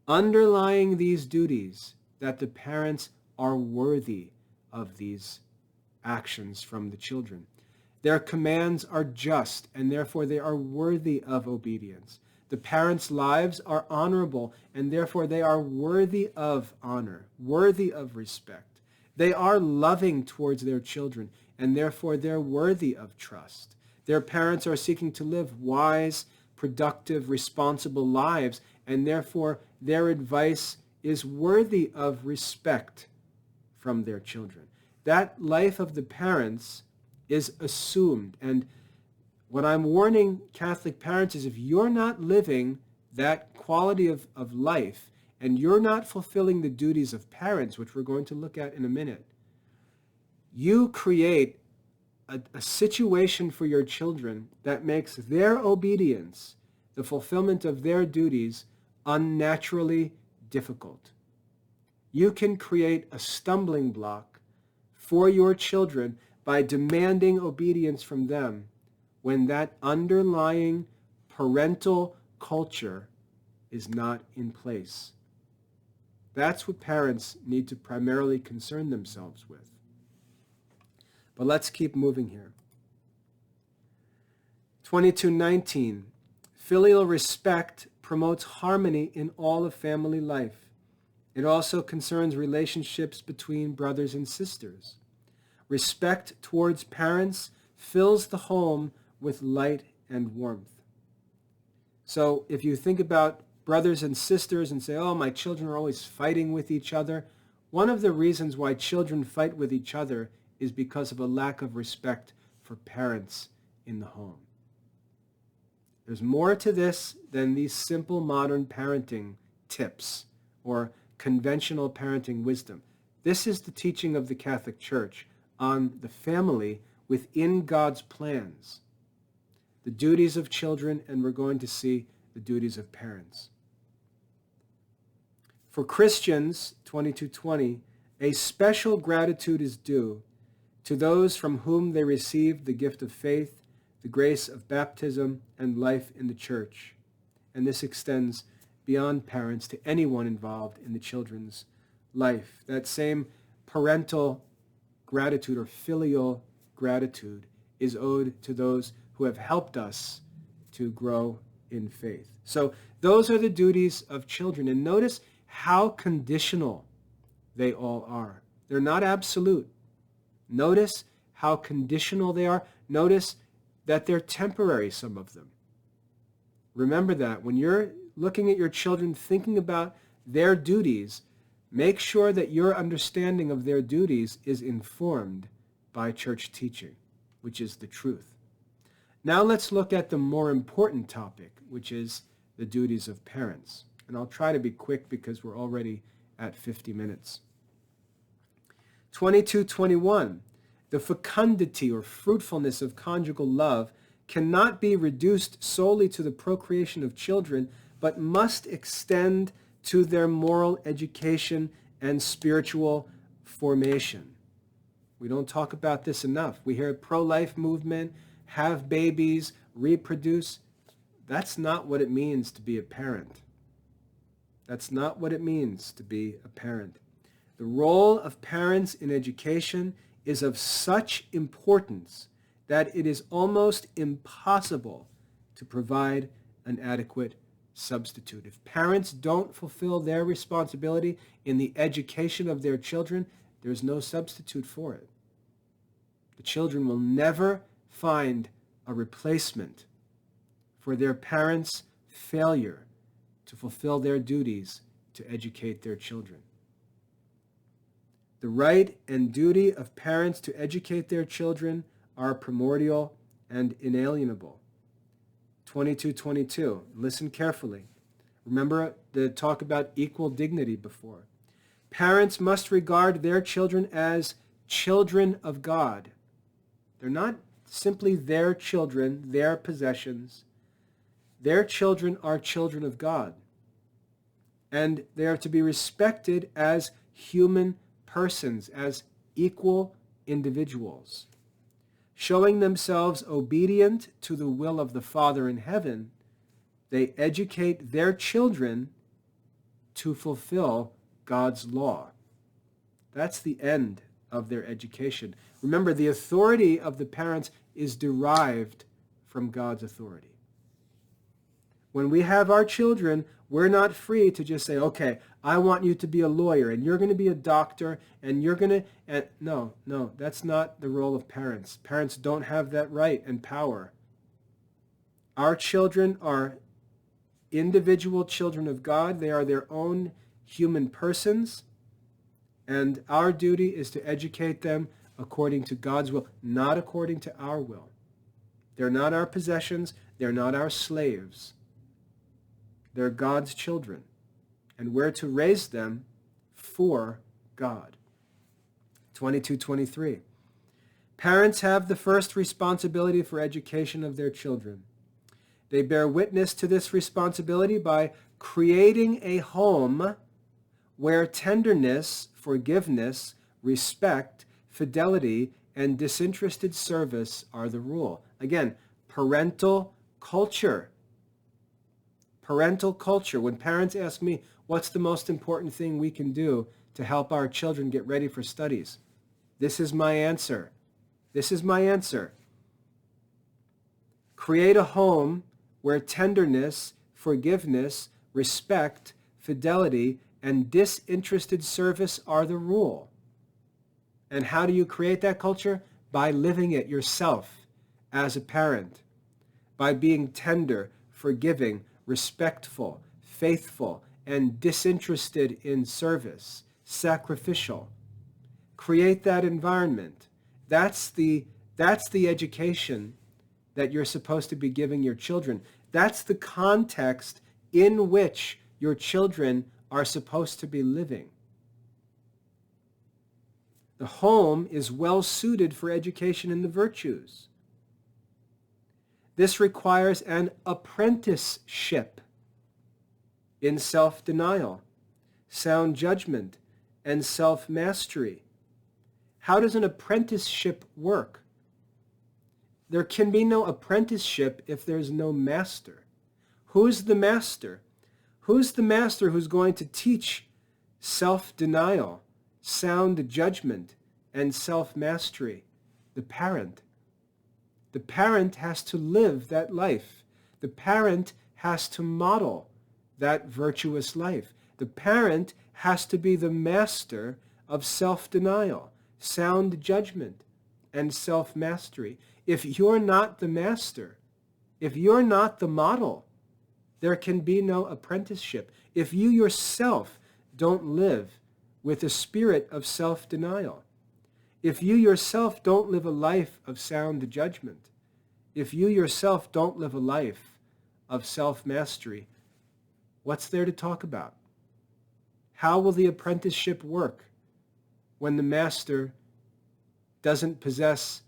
underlying these duties that the parents are worthy of these actions from the children. Their commands are just, and therefore they are worthy of obedience. The parents' lives are honorable, and therefore they are worthy of honor, worthy of respect. They are loving towards their children, and therefore they're worthy of trust. Their parents are seeking to live wise, productive, responsible lives, and therefore their advice is worthy of respect from their children. That life of the parents is assumed, and what I'm warning Catholic parents is if you're not living that quality of life and you're not fulfilling the duties of parents, which we're going to look at in a minute, you create a situation for your children that makes their obedience, the fulfillment of their duties, unnaturally difficult. You can create a stumbling block for your children by demanding obedience from them when that underlying parental culture is not in place. That's what parents need to primarily concern themselves with. But let's keep moving here. 22:19. Filial respect promotes harmony in all of family life. It also concerns relationships between brothers and sisters. Respect towards parents fills the home with light and warmth. So if you think about brothers and sisters and say, oh, my children are always fighting with each other, one of the reasons why children fight with each other is because of a lack of respect for parents in the home. There's more to this than these simple modern parenting tips or conventional parenting wisdom. This is the teaching of the Catholic Church on the family within God's plans, the duties of children, and we're going to see the duties of parents. For Christians, 22:20, a special gratitude is due to those from whom they received the gift of faith, the grace of baptism, and life in the church. And this extends beyond parents to anyone involved in the children's life. That same parental gratitude or filial gratitude is owed to those who have helped us to grow in faith. So those are the duties of children. And notice how conditional they all are. They're not absolute. Notice how conditional they are. Notice that they're temporary, some of them. Remember that. When you're looking at your children, thinking about their duties, make sure that your understanding of their duties is informed by church teaching, which is the truth. Now let's look at the more important topic, which is the duties of parents. And I'll try to be quick because we're already at 50 minutes. 22:21. The fecundity or fruitfulness of conjugal love cannot be reduced solely to the procreation of children, but must extend to their moral education and spiritual formation. We don't talk about this enough. We hear pro-life movement, have babies, reproduce. That's not what it means to be a parent. That's not what it means to be a parent. The role of parents in education is of such importance that it is almost impossible to provide an adequate substitute. If parents don't fulfill their responsibility in the education of their children, there's no substitute for it. The children will never find a replacement for their parents' failure to fulfill their duties to educate their children. The right and duty of parents to educate their children are primordial and inalienable. 22:22. Listen carefully. Remember the talk about equal dignity before. Parents must regard their children as children of God. They're not simply their children, their possessions. Their children are children of God. And they are to be respected as human persons, as equal individuals. Showing themselves obedient to the will of the Father in heaven, they educate their children to fulfill God's law. That's the end of their education. Remember, the authority of the parents is derived from God's authority. When we have our children, we're not free to just say, okay, I want you to be a lawyer, and you're going to be a doctor, and you're going to... No, that's not the role of parents. Parents don't have that right and power. Our children are individual children of God. They are their own human persons, and our duty is to educate them according to God's will, not according to our will. They're not our possessions. They're not our slaves. They're God's children, and we're to raise them for God. 22:23. Parents have the first responsibility for education of their children. They bear witness to this responsibility by creating a home where tenderness, forgiveness, respect, fidelity, and disinterested service are the rule. Again, parental culture. Parental culture. When parents ask me, what's the most important thing we can do to help our children get ready for studies? This is my answer. This is my answer. Create a home where tenderness, forgiveness, respect, fidelity, and disinterested service are the rule. And how do you create that culture? By living it yourself as a parent. By being tender, forgiving, respectful, faithful, and disinterested in service, sacrificial. Create that environment. That's the education that you're supposed to be giving your children. That's the context in which your children are supposed to be living. The home is well suited for education in the virtues. This requires an apprenticeship in self-denial, sound judgment, and self-mastery. How does an apprenticeship work? There can be no apprenticeship if there's no master. Who's the master? Who's the master who's going to teach self-denial, sound judgment, and self-mastery? The parent. The parent has to live that life. The parent has to model that virtuous life. The parent has to be the master of self-denial, sound judgment, and self-mastery. If you're not the master, if you're not the model, there can be no apprenticeship. If you yourself don't live with a spirit of self-denial, if you yourself don't live a life of sound judgment, if you yourself don't live a life of self-mastery, what's there to talk about? How will the apprenticeship work when the master doesn't possess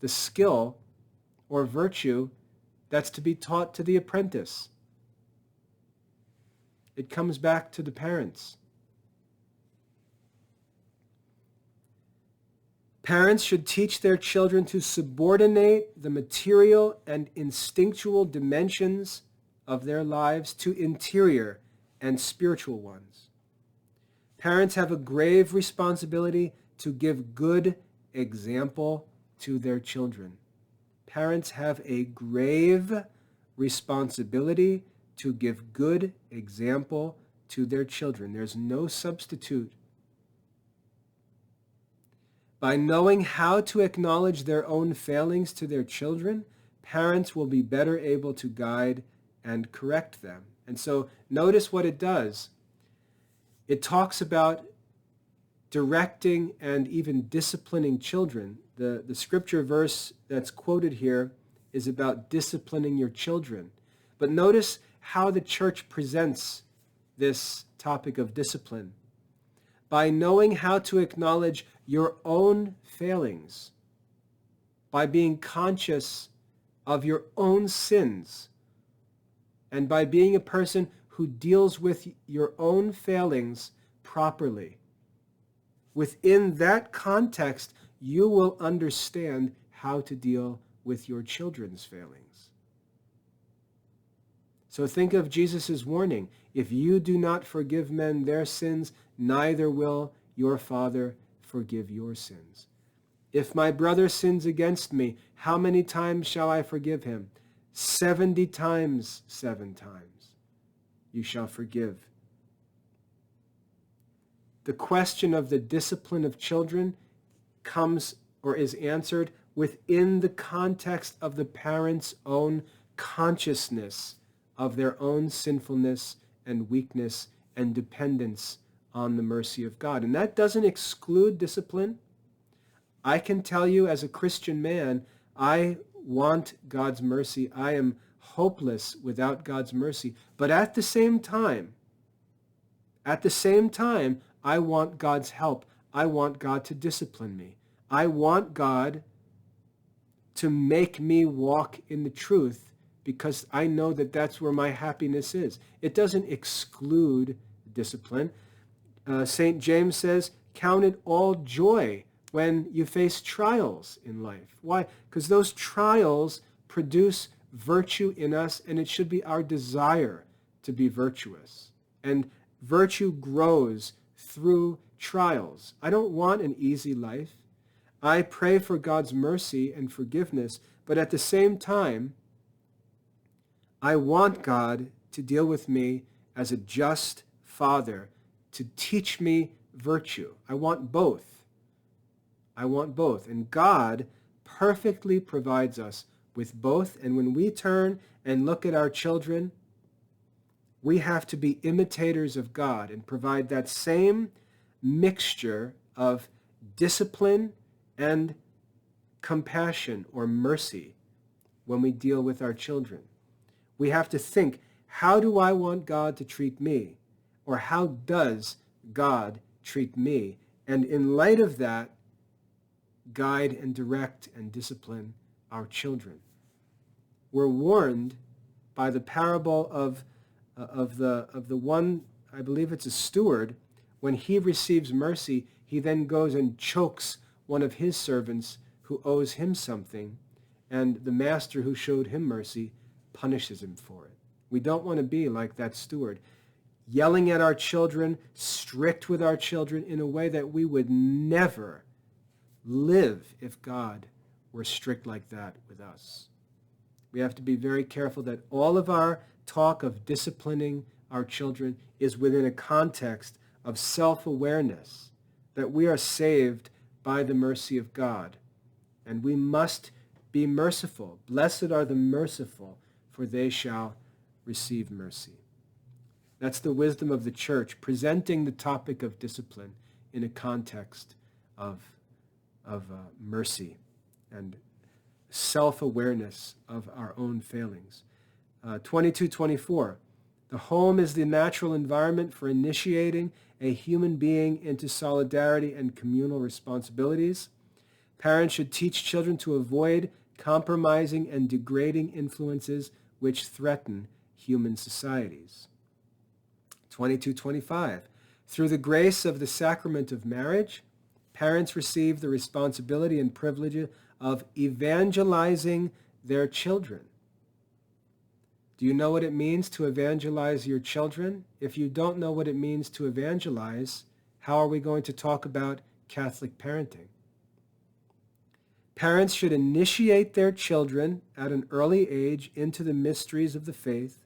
the skill or virtue that's to be taught to the apprentice? It comes back to the parents. Parents should teach their children to subordinate the material and instinctual dimensions of their lives to interior and spiritual ones. Parents have a grave responsibility to give good example to their children. Parents have a grave responsibility to give good example to their children. There's no substitute. By knowing how to acknowledge their own failings to their children, parents will be better able to guide and correct them. And so notice what it does. It talks about directing and even disciplining children. The scripture verse that's quoted here is about disciplining your children. But notice how the church presents this topic of discipline. By knowing how to acknowledge your own failings, by being conscious of your own sins, and by being a person who deals with your own failings properly. Within that context, you will understand how to deal with your children's failings. So think of Jesus' warning. If you do not forgive men their sins, neither will your Father forgive your sins. If my brother sins against me, how many times shall I forgive him? 70 times 7 times you shall forgive. The question of the discipline of children comes or is answered within the context of the parent's own consciousness of their own sinfulness and weakness and dependence on the mercy of God. And that doesn't exclude discipline. I can tell you as a Christian man, I want God's mercy. I am hopeless without God's mercy. But at the same time, I want God's help. I want God to discipline me. I want God to make me walk in the truth because I know that that's where my happiness is. It doesn't exclude discipline. St. James says, count it all joy when you face trials in life. Why? Because those trials produce virtue in us, and it should be our desire to be virtuous. And virtue grows through trials. I don't want an easy life. I pray for God's mercy and forgiveness, but at the same time, I want God to deal with me as a just father, to teach me virtue. I want both. And God perfectly provides us with both. And when we turn and look at our children, we have to be imitators of God and provide that same mixture of discipline and compassion or mercy when we deal with our children. We have to think, how do I want God to treat me? Or how does God treat me? And in light of that, guide and direct and discipline our children. We're warned by the parable of the one, I believe it's a steward. When he receives mercy, he then goes and chokes one of his servants who owes him something, and the master who showed him mercy punishes him for it. We don't want to be like that steward, yelling at our children, strict with our children in a way that we would never live if God were strict like that with us. We have to be very careful that all of our talk of disciplining our children is within a context of self-awareness, that we are saved by the mercy of God. And we must be merciful. Blessed are the merciful, for they shall receive mercy. That's the wisdom of the church, presenting the topic of discipline in a context of mercy and self-awareness of our own failings. 22:24, the home is the natural environment for initiating a human being into solidarity and communal responsibilities. Parents should teach children to avoid compromising and degrading influences which threaten human societies. 22:25, through the grace of the sacrament of marriage, parents receive the responsibility and privilege of evangelizing their children. Do you know what it means to evangelize your children? If you don't know what it means to evangelize, how are we going to talk about Catholic parenting? Parents should initiate their children at an early age into the mysteries of the faith.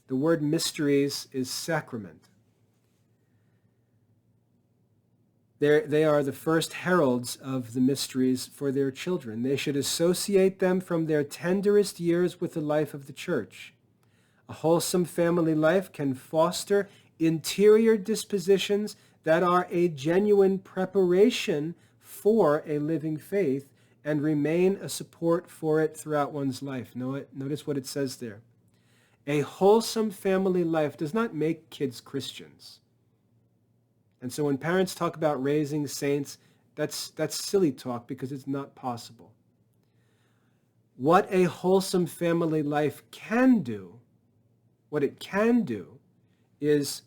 The word mysteries is sacrament. They are the first heralds of the mysteries for their children. They should associate them from their tenderest years with the life of the church. A wholesome family life can foster interior dispositions that are a genuine preparation for a living faith and remain a support for it throughout one's life. Notice what it says there. A wholesome family life does not make kids Christians. And so when parents talk about raising saints, that's silly talk because it's not possible. What a wholesome family life can do, what it can do is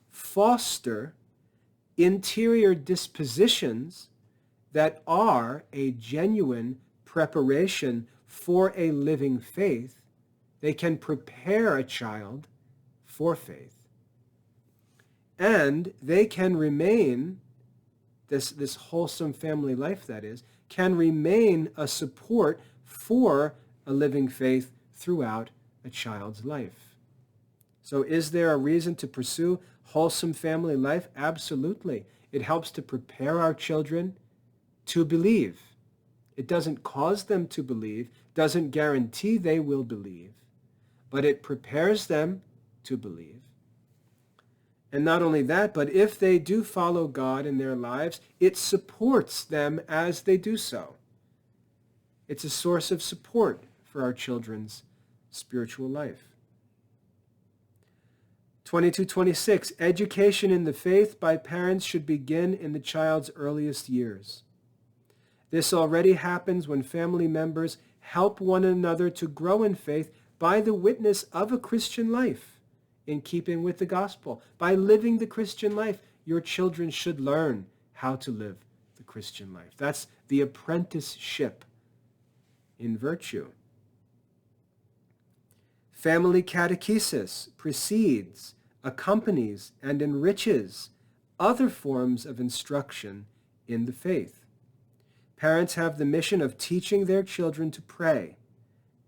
foster interior dispositions that are a genuine preparation for a living faith. They can prepare a child for faith. And they can remain, this wholesome family life that is, can remain a support for a living faith throughout a child's life. So is there a reason to pursue wholesome family life? Absolutely. It helps to prepare our children to believe. It doesn't cause them to believe, doesn't guarantee they will believe, but it prepares them to believe. And not only that, but if they do follow God in their lives, it supports them as they do so. It's a source of support for our children's spiritual life. 22:26, education in the faith by parents should begin in the child's earliest years. This already happens when family members help one another to grow in faith by the witness of a Christian life. In keeping with the gospel. By living the Christian life, your children should learn how to live the Christian life. That's the apprenticeship in virtue. Family catechesis precedes, accompanies, and enriches other forms of instruction in the faith. Parents have the mission of teaching their children to pray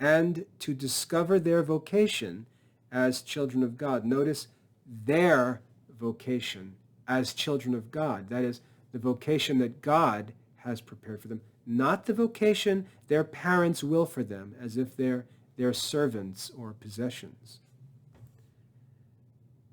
and to discover their vocation as children of God. Notice their vocation as children of God. That is, the vocation that God has prepared for them, not the vocation their parents will for them, as if they're their servants or possessions.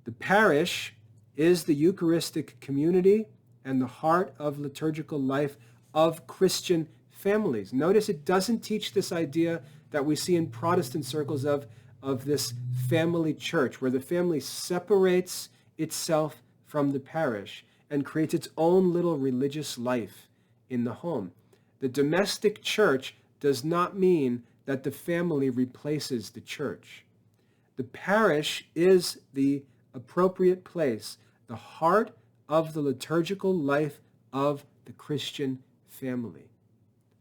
The parish is the Eucharistic community and the heart of liturgical life of Christian families. Notice it doesn't teach this idea that we see in Protestant circles of of this family church where the family separates itself from the parish and creates its own little religious life in the home. The domestic church does not mean that the family replaces the church. The parish is the appropriate place, the heart of the liturgical life of the Christian family.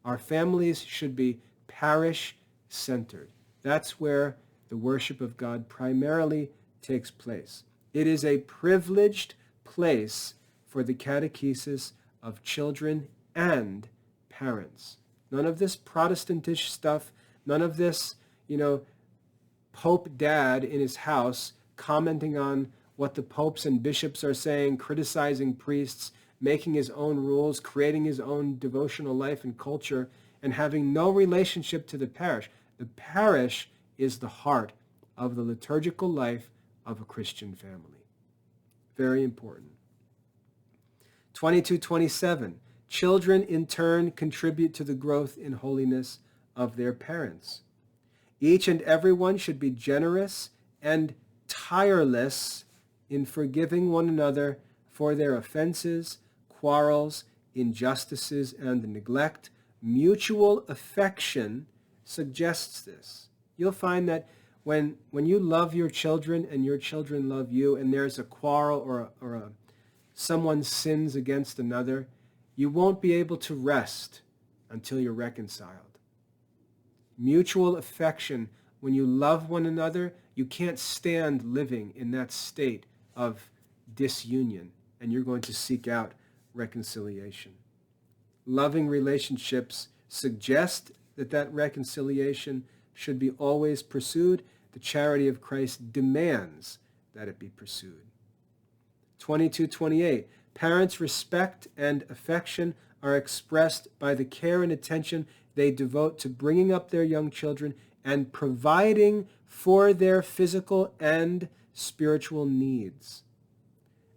Our families should be parish-centered. That's where the worship of God primarily takes place. It is a privileged place for the catechesis of children and parents. None of this Protestantish stuff, none of this, Pope dad in his house commenting on what the popes and bishops are saying, criticizing priests, making his own rules, creating his own devotional life and culture, and having no relationship to the parish. The parish is the heart of the liturgical life of a Christian family. Very important. 22:27. Children in turn contribute to the growth in holiness of their parents. Each and every one should be generous and tireless in forgiving one another for their offenses, quarrels, injustices, and neglect. Mutual affection suggests this. You'll find that when you love your children and your children love you, and there's a quarrel or someone sins against another, you won't be able to rest until you're reconciled. Mutual affection, when you love one another, you can't stand living in that state of disunion, and you're going to seek out reconciliation. Loving relationships suggest that reconciliation should be always pursued. The charity of Christ demands that it be pursued. 22:28. Parents' respect and affection are expressed by the care and attention they devote to bringing up their young children and providing for their physical and spiritual needs.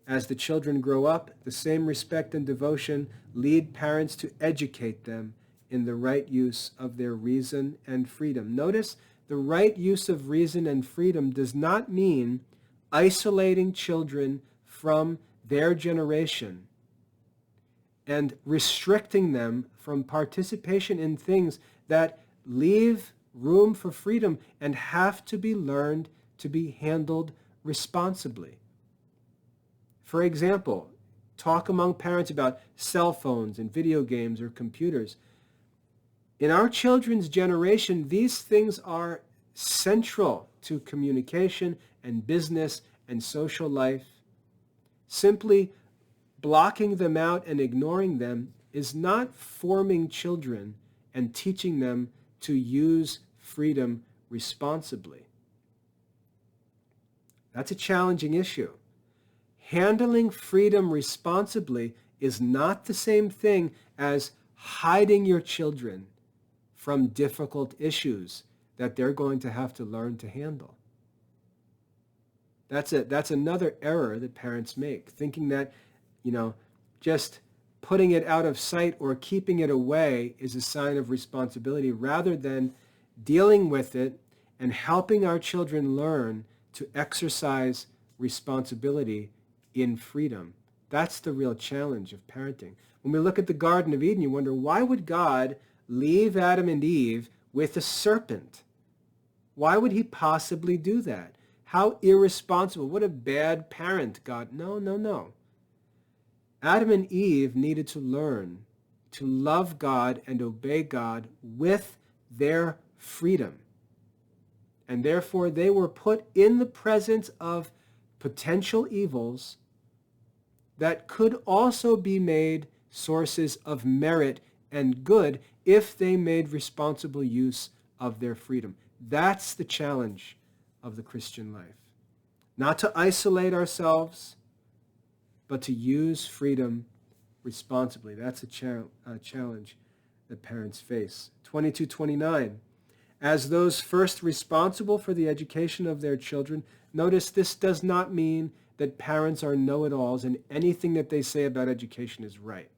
As the children grow up, the same respect and devotion lead parents to educate them in the right use of their reason and freedom. Notice, the right use of reason and freedom does not mean isolating children from their generation and restricting them from participation in things that leave room for freedom and have to be learned to be handled responsibly. For example, talk among parents about cell phones and video games or computers. In our children's generation, these things are central to communication and business and social life. Simply blocking them out and ignoring them is not forming children and teaching them to use freedom responsibly. That's a challenging issue. Handling freedom responsibly is not the same thing as hiding your children from difficult issues that they're going to have to learn to handle. That's another error that parents make, thinking that, just putting it out of sight or keeping it away is a sign of responsibility, rather than dealing with it and helping our children learn to exercise responsibility in freedom. That's the real challenge of parenting. When we look at the Garden of Eden, you wonder, why would God leave Adam and Eve with a serpent? Why would he possibly do that? How irresponsible. What a bad parent, God. No. Adam and Eve needed to learn to love God and obey God with their freedom. And therefore, they were put in the presence of potential evils that could also be made sources of merit and good if they made responsible use of their freedom. That's the challenge of the Christian life. Not to isolate ourselves, but to use freedom responsibly. That's a challenge that parents face. 22:29. As those first responsible for the education of their children, notice this does not mean that parents are know-it-alls and anything that they say about education is right.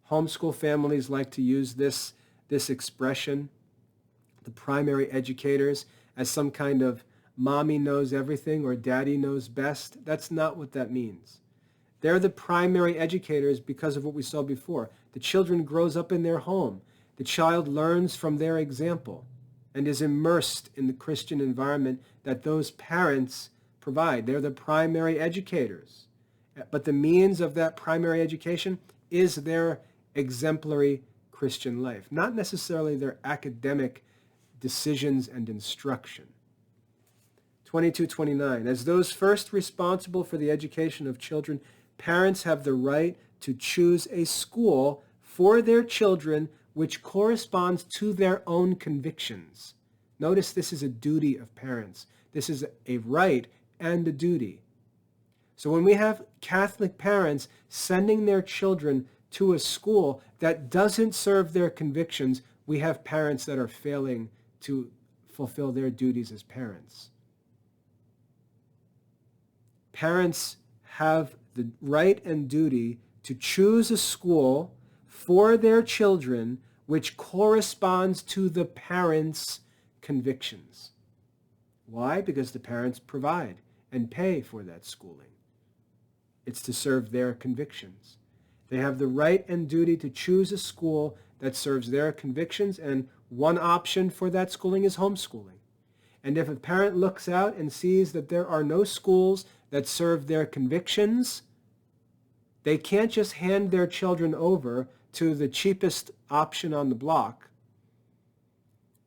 Homeschool families like to use this expression, the primary educators, as some kind of mommy knows everything or daddy knows best. That's not what that means. They're the primary educators because of what we saw before. The children grows up in their home. The child learns from their example and is immersed in the Christian environment that those parents provide. They're the primary educators. But the means of that primary education is their exemplary Christian life, not necessarily their academic decisions and instruction. 22:29, as those first responsible for the education of children, parents have the right to choose a school for their children which corresponds to their own convictions. Notice this is a duty of parents. This is a right and a duty. So when we have Catholic parents sending their children to a school that doesn't serve their convictions, we have parents that are failing to fulfill their duties as parents. Parents have the right and duty to choose a school for their children which corresponds to the parents' convictions. Why? Because the parents provide and pay for that schooling. It's to serve their convictions. They have the right and duty to choose a school that serves their convictions, and one option for that schooling is homeschooling. And if a parent looks out and sees that there are no schools that serve their convictions, they can't just hand their children over to the cheapest option on the block.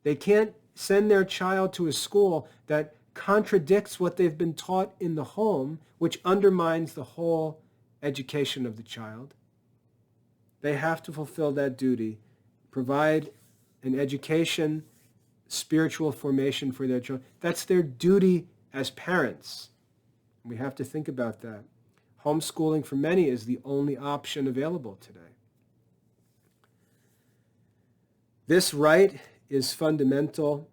They can't send their child to a school that contradicts what they've been taught in the home, which undermines the whole education of the child. They have to fulfill that duty, provide an education, spiritual formation for their children. That's their duty as parents. We have to think about that. Homeschooling for many is the only option available today. This right is fundamental,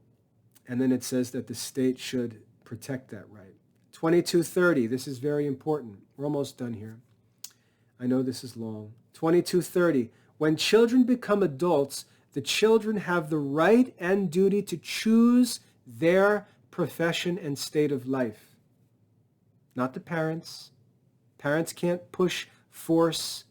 and then it says that the state should protect that right. 22:30, this is very important. We're almost done here. I know this is long. 22:30, when children become adults, the children have the right and duty to choose their profession and state of life. Not the parents. Parents can't push, force.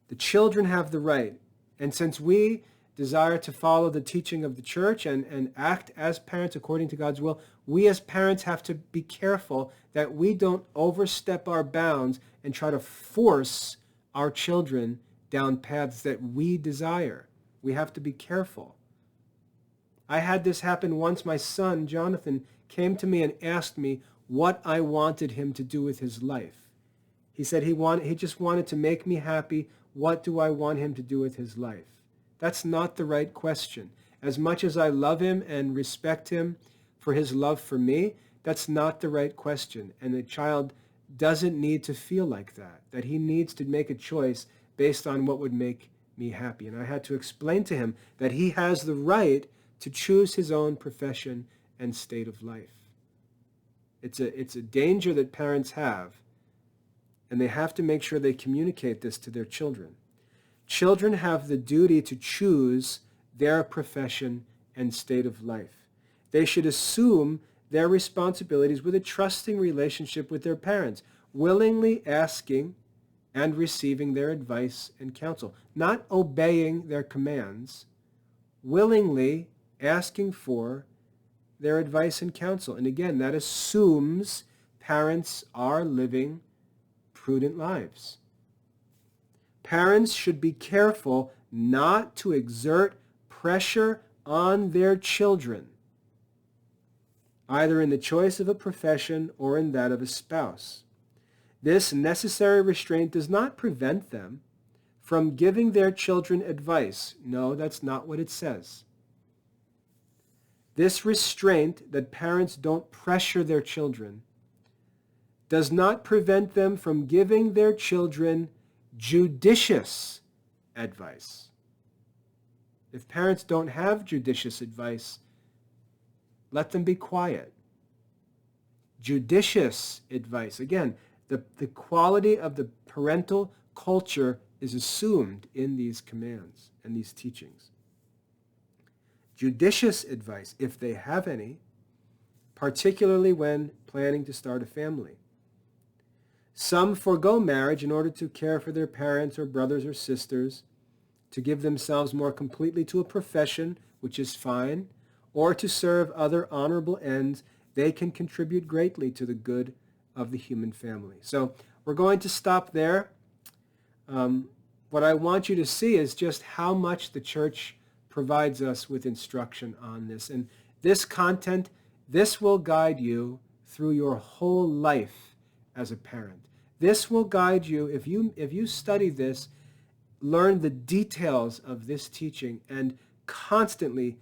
The children have the right. And since we desire to follow the teaching of the church and act as parents according to God's will, we as parents have to be careful that we don't overstep our bounds and try to force our children down paths that we desire. We have to be careful. I had this happen once. My son, Jonathan, came to me and asked me what I wanted him to do with his life. He said he just wanted to make me happy. What do I want him to do with his life? That's not the right question. As much as I love him and respect him for his love for me, that's not the right question. And the child doesn't need to feel like that he needs to make a choice based on what would make me happy. And I had to explain to him that he has the right to choose his own profession and state of life. It's a danger that parents have, and they have to make sure they communicate this to their children. Children have the duty to choose their profession and state of life. They should assume their responsibilities with a trusting relationship with their parents, willingly asking and receiving their advice and counsel, not obeying their commands, willingly asking for their advice and counsel. And again, that assumes parents are living prudent lives. Parents should be careful not to exert pressure on their children, either in the choice of a profession or in that of a spouse. This necessary restraint does not prevent them from giving their children advice. No, that's not what it says. This restraint that parents don't pressure their children does not prevent them from giving their children judicious advice. If parents don't have judicious advice, let them be quiet. Judicious advice. Again, the quality of the parental culture is assumed in these commands and these teachings. Judicious advice, if they have any, particularly when planning to start a family. Some forego marriage in order to care for their parents or brothers or sisters, to give themselves more completely to a profession, which is fine, or to serve other honorable ends. They can contribute greatly to the good of the human family. So we're going to stop there. What I want you to see is just how much the church provides us with instruction on this. And this content, this will guide you through your whole life as a parent. This will guide you, if you study this, learn the details of this teaching, and constantly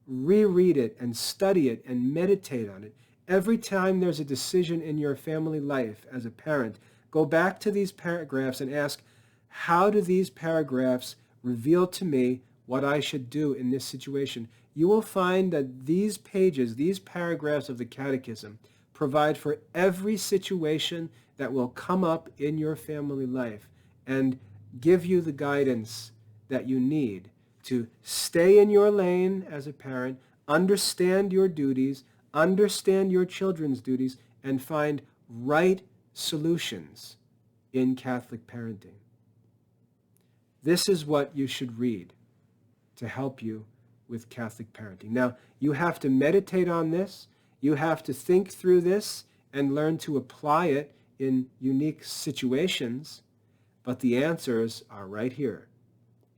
reread it and study it and meditate on it. Every time there's a decision in your family life as a parent, go back to these paragraphs and ask, how do these paragraphs reveal to me what I should do in this situation? You will find that these pages, these paragraphs of the Catechism, provide for every situation that will come up in your family life and give you the guidance that you need to stay in your lane as a parent, understand your duties, understand your children's duties, and find right solutions in Catholic parenting. This is what you should read to help you with Catholic parenting. Now, you have to meditate on this. You have to think through this and learn to apply it in unique situations. But the answers are right here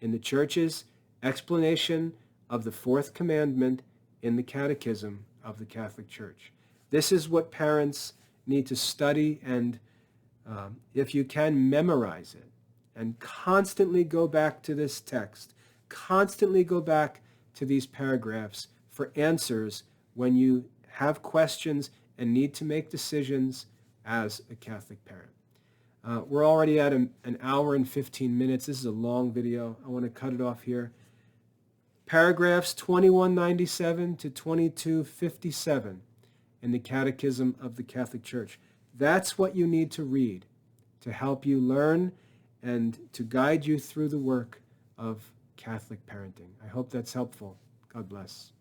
in the Church's explanation of the fourth commandment in the Catechism of the Catholic Church. This is what parents need to study and, if you can, memorize it. And constantly go back to this text. Constantly go back to these paragraphs for answers when you have questions and need to make decisions as a Catholic parent. We're already at an hour and 15 minutes. This is a long video. I want to cut it off here. Paragraphs 2197 to 2257 in the Catechism of the Catholic Church. That's what you need to read to help you learn and to guide you through the work of Catholic parenting. I hope that's helpful. God bless.